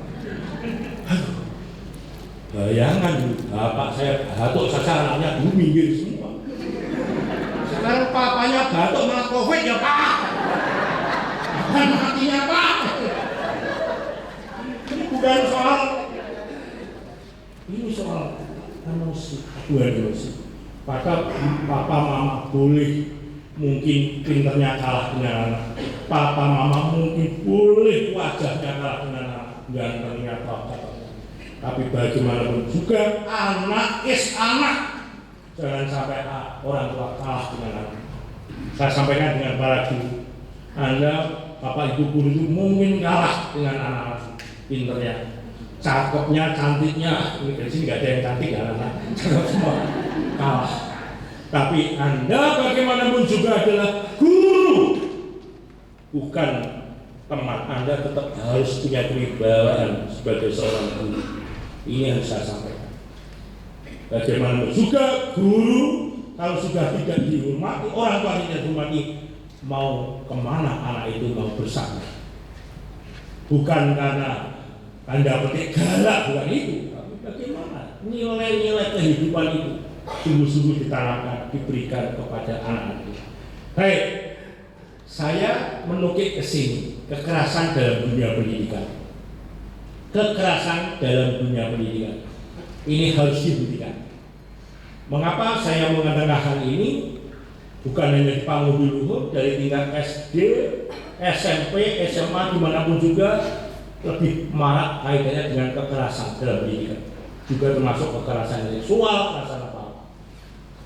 Aduh, bayangan bapak saya batuk saja anaknya dulu minggir semua. Sekarang papanya batuk malah COVID ya Pak. Bukan matinya Pak. Ini soal emosi, emosi. Maka papa mama boleh mungkin pinternya kalah dengan anak, papa mama mungkin boleh wajahnya kalah dengan anak, gantengnya tapi bagaimanapun juga anak is anak, jangan sampai orang tua kalah dengan anak. Saya sampaikan dengan para guru, Anda bapak ibu guru itu mungkin kalah dengan anak pinternya, cakepnya, cantiknya. Ini di sini nggak ada yang cantik ya, anak cakep semua kalah. Tapi Anda bagaimanapun juga adalah guru, bukan teman. Anda tetap harus punya kewibawaan sebagai seorang guru. Ini yang saya sampaikan. Bagaimanapun juga guru, kalau sudah tidak dihormati, orang tua tidak dihormati, mau kemana anak itu mau bersama. Bukan karena Anda petik galak, bukan itu, tapi bagaimana nilai-nilai kehidupan itu sungguh-sungguh ditanamkan, diberikan kepada anak-anak kita. Baik, saya menukik ke sini, kekerasan dalam dunia pendidikan. Kekerasan dalam dunia pendidikan ini harus dihentikan. Mengapa saya mengatakan hal ini? Bukan hanya di panggung luhur, dari tingkat SD, SMP, SMA, dimanapun juga lebih marak kaitannya dengan kekerasan dalam pendidikan. Juga termasuk kekerasan seksual, kekerasan apa?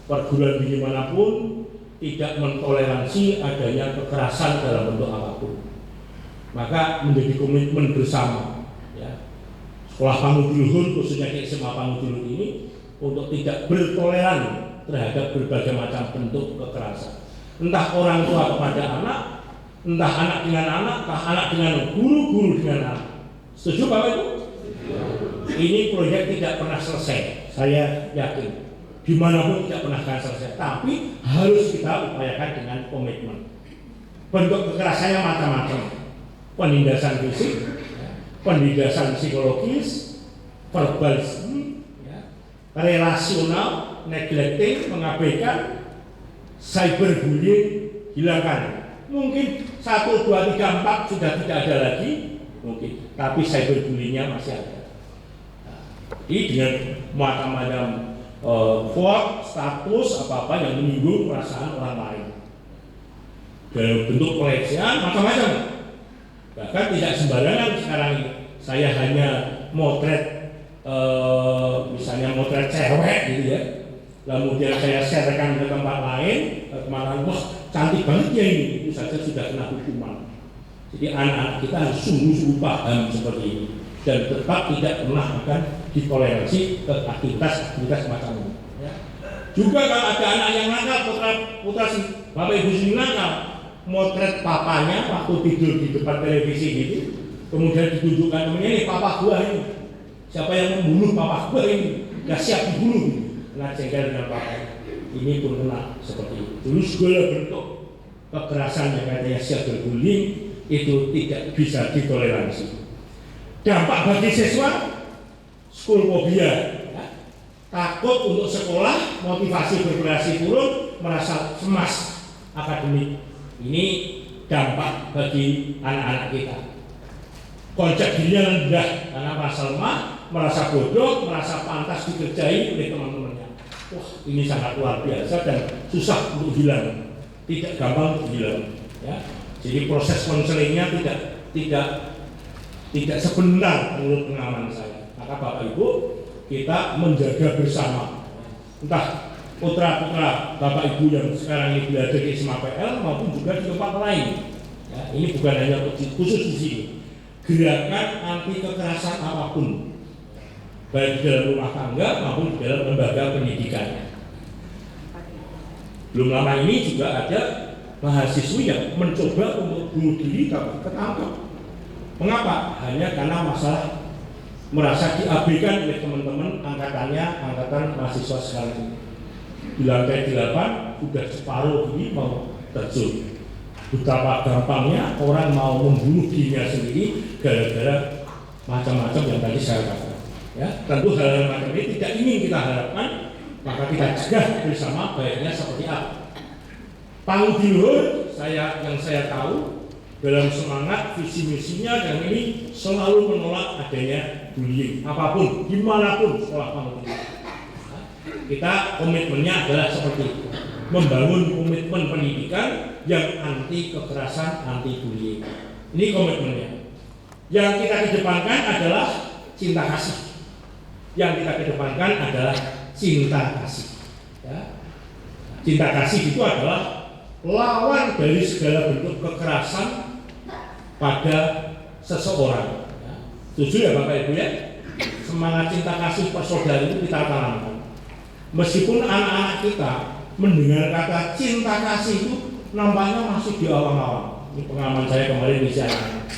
Perguruan tinggi manapun tidak mentoleransi adanya kekerasan dalam bentuk apapun. Maka menjadi komitmen bersama, ya, sekolah panggung luhur khususnya di SMA panggung luhur ini untuk tidak bertoleran terhadap berbagai macam bentuk kekerasan. Entah orang tua kepada anak, entah anak dengan anak, entah anak dengan guru dengan anak. Setuju Bapak Ibu? Ini proyek tidak pernah selesai, saya yakin. Dimanapun tidak pernah akan selesai, tapi harus kita upayakan dengan komitmen. Bentuk kekerasannya macam-macam, penindasan fisik, penindasan psikologis, verbalisme, ya, relasional, neglecting, mengabaikan, cyberbullying, hilangkan. Mungkin 1, 2, 3, 4 sudah tidak ada lagi, mungkin, tapi cyberbullyingnya masih ada. Jadi dengan macam-macam quote, status, apa-apa yang menyinggung perasaan orang lain dalam bentuk pelecehan macam-macam. Bahkan tidak sembarangan sekarang ini. Saya hanya motret, misalnya motret cewek gitu ya, kemudian saya sharekan ke tempat lain, wah cantik banget ya ini, itu saja sudah kena hukuman. Jadi anak-anak kita harus sungguh-sungguh paham seperti ini dan tetap tidak pernah akan ditoleransi ke aktivitas macam ini. Ya. Juga kalau ada anak yang nakal, putra bapak ibu sendiri nakal, motret papanya waktu tidur di depan televisi gitu, kemudian ditunjukkan temennya, ini papa gua ini, siapa yang membunuh papa gua ini, gak siap dibunuh, kena jengkel dengan papanya. Ini pun kena seperti itu. Dulu segala bentuk kekerasan yang katanya cyberbullying itu tidak bisa ditoleransi. Dampak bagi siswa, school phobia, ya. Takut untuk sekolah, motivasi berkreasi turun, merasa cemas akademik. Ini dampak bagi anak-anak kita. Konsep dirinya rendah karena merasa lemah, merasa bodoh, merasa pantas dikerjai oleh teman-temannya. Wah, ini sangat luar biasa dan susah untuk hilang, tidak gampang untuk hilang. Ya. Jadi proses konselingnya tidak sebentar menurut pengalaman saya. Maka Bapak Ibu, kita menjaga bersama. Entah putra-putra Bapak Ibu yang sekarang ini belajar di SMA PL maupun juga di tempat lain. Ya, ini bukan hanya khusus di sini. Gerakan anti kekerasan apapun, baik di dalam rumah tangga maupun di dalam lembaga pendidikan. Belum lama ini juga ada mahasiswi yang mencoba untuk bunuh diri tapi ketangkap. Mengapa? Hanya karena masalah merasa diabaikan oleh teman-teman angkatan mahasiswa sekarang ini. Di lantai 8 sudah separuh ini mau terjun. Betapa gampangnya orang mau membunuh dirinya sendiri gara-gara macam-macam yang tadi saya katakan. Ya, tentu hal-hal macam ini tidak ingin kita harapkan, maka kita cegah bersama baiknya seperti apa. Panggung di luhur, yang saya tahu dalam semangat visi misinya dan ini selalu menolak adanya bullying apapun, dimanapun sekolah panggung ini. Kita komitmennya adalah seperti itu, membangun komitmen pendidikan yang anti kekerasan, anti bullying. Ini komitmennya. Yang kita kedepankan adalah cinta kasih. Yang kita kedepankan adalah cinta kasih. Ya. Cinta kasih itu adalah lawan dari segala bentuk kekerasan pada seseorang. Ya. Setuju ya Bapak Ibu ya? Semangat cinta kasih persaudaraan itu kita tanamkan. Meskipun anak-anak kita mendengar kata cinta kasih itu nampaknya masih di awal-awal. Ini pengalaman saya kemarin di sana.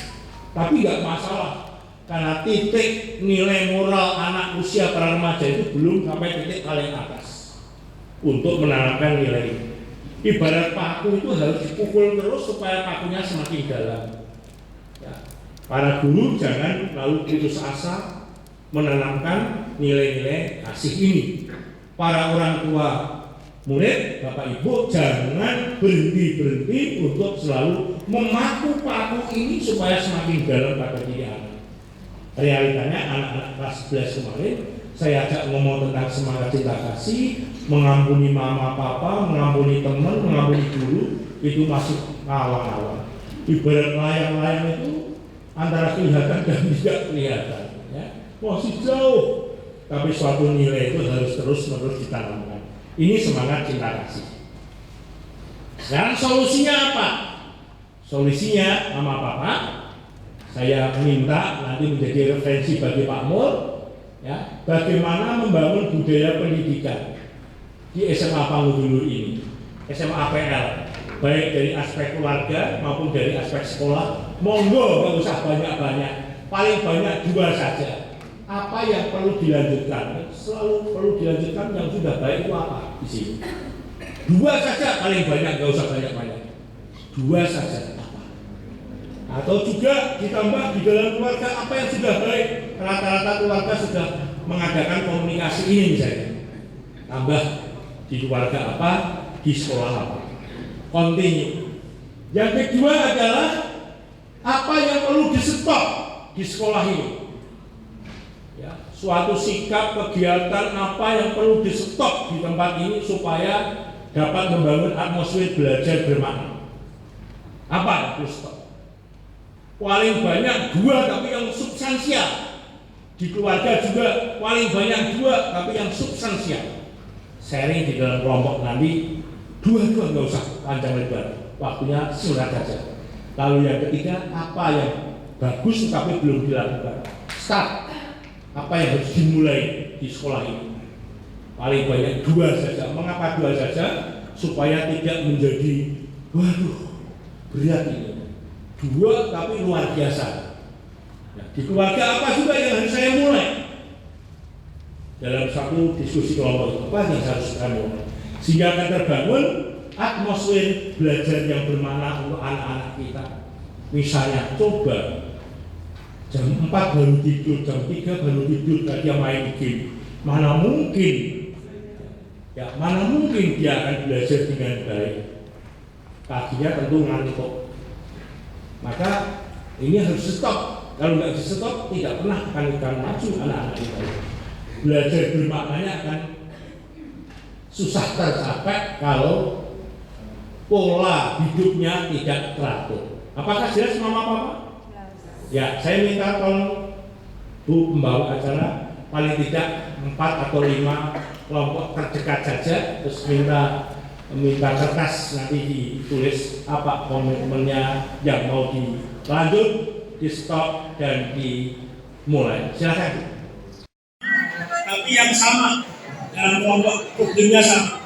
Tapi nggak masalah, karena titik nilai moral anak usia para remaja itu belum sampai titik paling atas untuk menanamkan nilai ini. Ibarat paku itu harus dipukul terus supaya pakunya semakin dalam. Ya. Para guru jangan lalu putus asa menanamkan nilai-nilai kasih ini. Para orang tua murid, Bapak Ibu jangan berhenti untuk selalu memaku paku ini supaya semakin dalam pada diri anak. Realitanya anak-anak kelas 11 kemarin saya ajak ngomong tentang semangat cinta kasih, mengampuni mama papa, mengampuni teman, mengampuni guru, itu masih ngawang-ngawang. Ibarat layang-layang itu antara kelihatan dan tidak kelihatan, ya. Masih jauh, tapi suatu nilai itu harus terus-menerus ditanamkan. Ini semangat cinta kasih. Sekarang solusinya apa? Solusinya Mama Papa, saya minta nanti menjadi referensi bagi Pak Mur, ya, bagaimana membangun budaya pendidikan di SMA Panggung Dulur ini, SMA APL, baik dari aspek keluarga maupun dari aspek sekolah. Monggo, nggak usah banyak-banyak, paling banyak 2 saja. Apa yang perlu dilanjutkan? Selalu perlu dilanjutkan yang sudah baik itu apa di sini? 2 saja paling banyak, nggak usah banyak-banyak. 2 saja. Atau juga ditambah di dalam keluarga apa yang sudah baik. Rata-rata keluarga sudah mengadakan komunikasi ini misalnya. Tambah di keluarga apa, di sekolah apa. Continue. Yang kedua adalah apa yang perlu di-stop di sekolah ini. Ya, suatu sikap kegiatan apa yang perlu di-stop di tempat ini supaya dapat membangun atmosfer belajar bermakna. Apa yang perlu stop? Paling banyak 2 tapi yang substansial. Di keluarga juga paling banyak 2 tapi yang substansial. Sharing di dalam kelompok nanti 2 nggak usah panjang lebar, waktunya singkat saja. Lalu yang ketiga, apa yang bagus tapi belum dilakukan, start. Apa yang harus dimulai di sekolah ini? Paling banyak 2 saja. Mengapa 2 saja? Supaya tidak menjadi waduh berat ini. 2 tapi luar biasa. Nah, di keluarga apa juga yang harus saya mulai? Dalam satu diskusi kelompok apa yang harus saya mulai? Sehingga akan terbangun atmosfer belajar yang bermakna untuk anak-anak kita. Misalnya coba jam 4 baru tidur, jam 3 baru tidur, dia main game. Mana mungkin? Ya, mana mungkin dia akan belajar dengan baik? Paginya tentu ngantuk. Maka ini harus stop. Kalau nggak di stop, tidak pernah akan maju anak-anak kita. Belajar bermaknanya akan susah tercapai kalau pola hidupnya tidak teratur. Apakah jelas Mama Papa? Ya, saya minta tolong Bu pembawa acara paling tidak 4 atau 5 kelompok terdekat saja, terus minta kertas nanti ditulis apa komitmennya yang mau dilanjut, di stop dan dimulai. Silakan. Tapi yang sama dalam kelompok problemnya sama.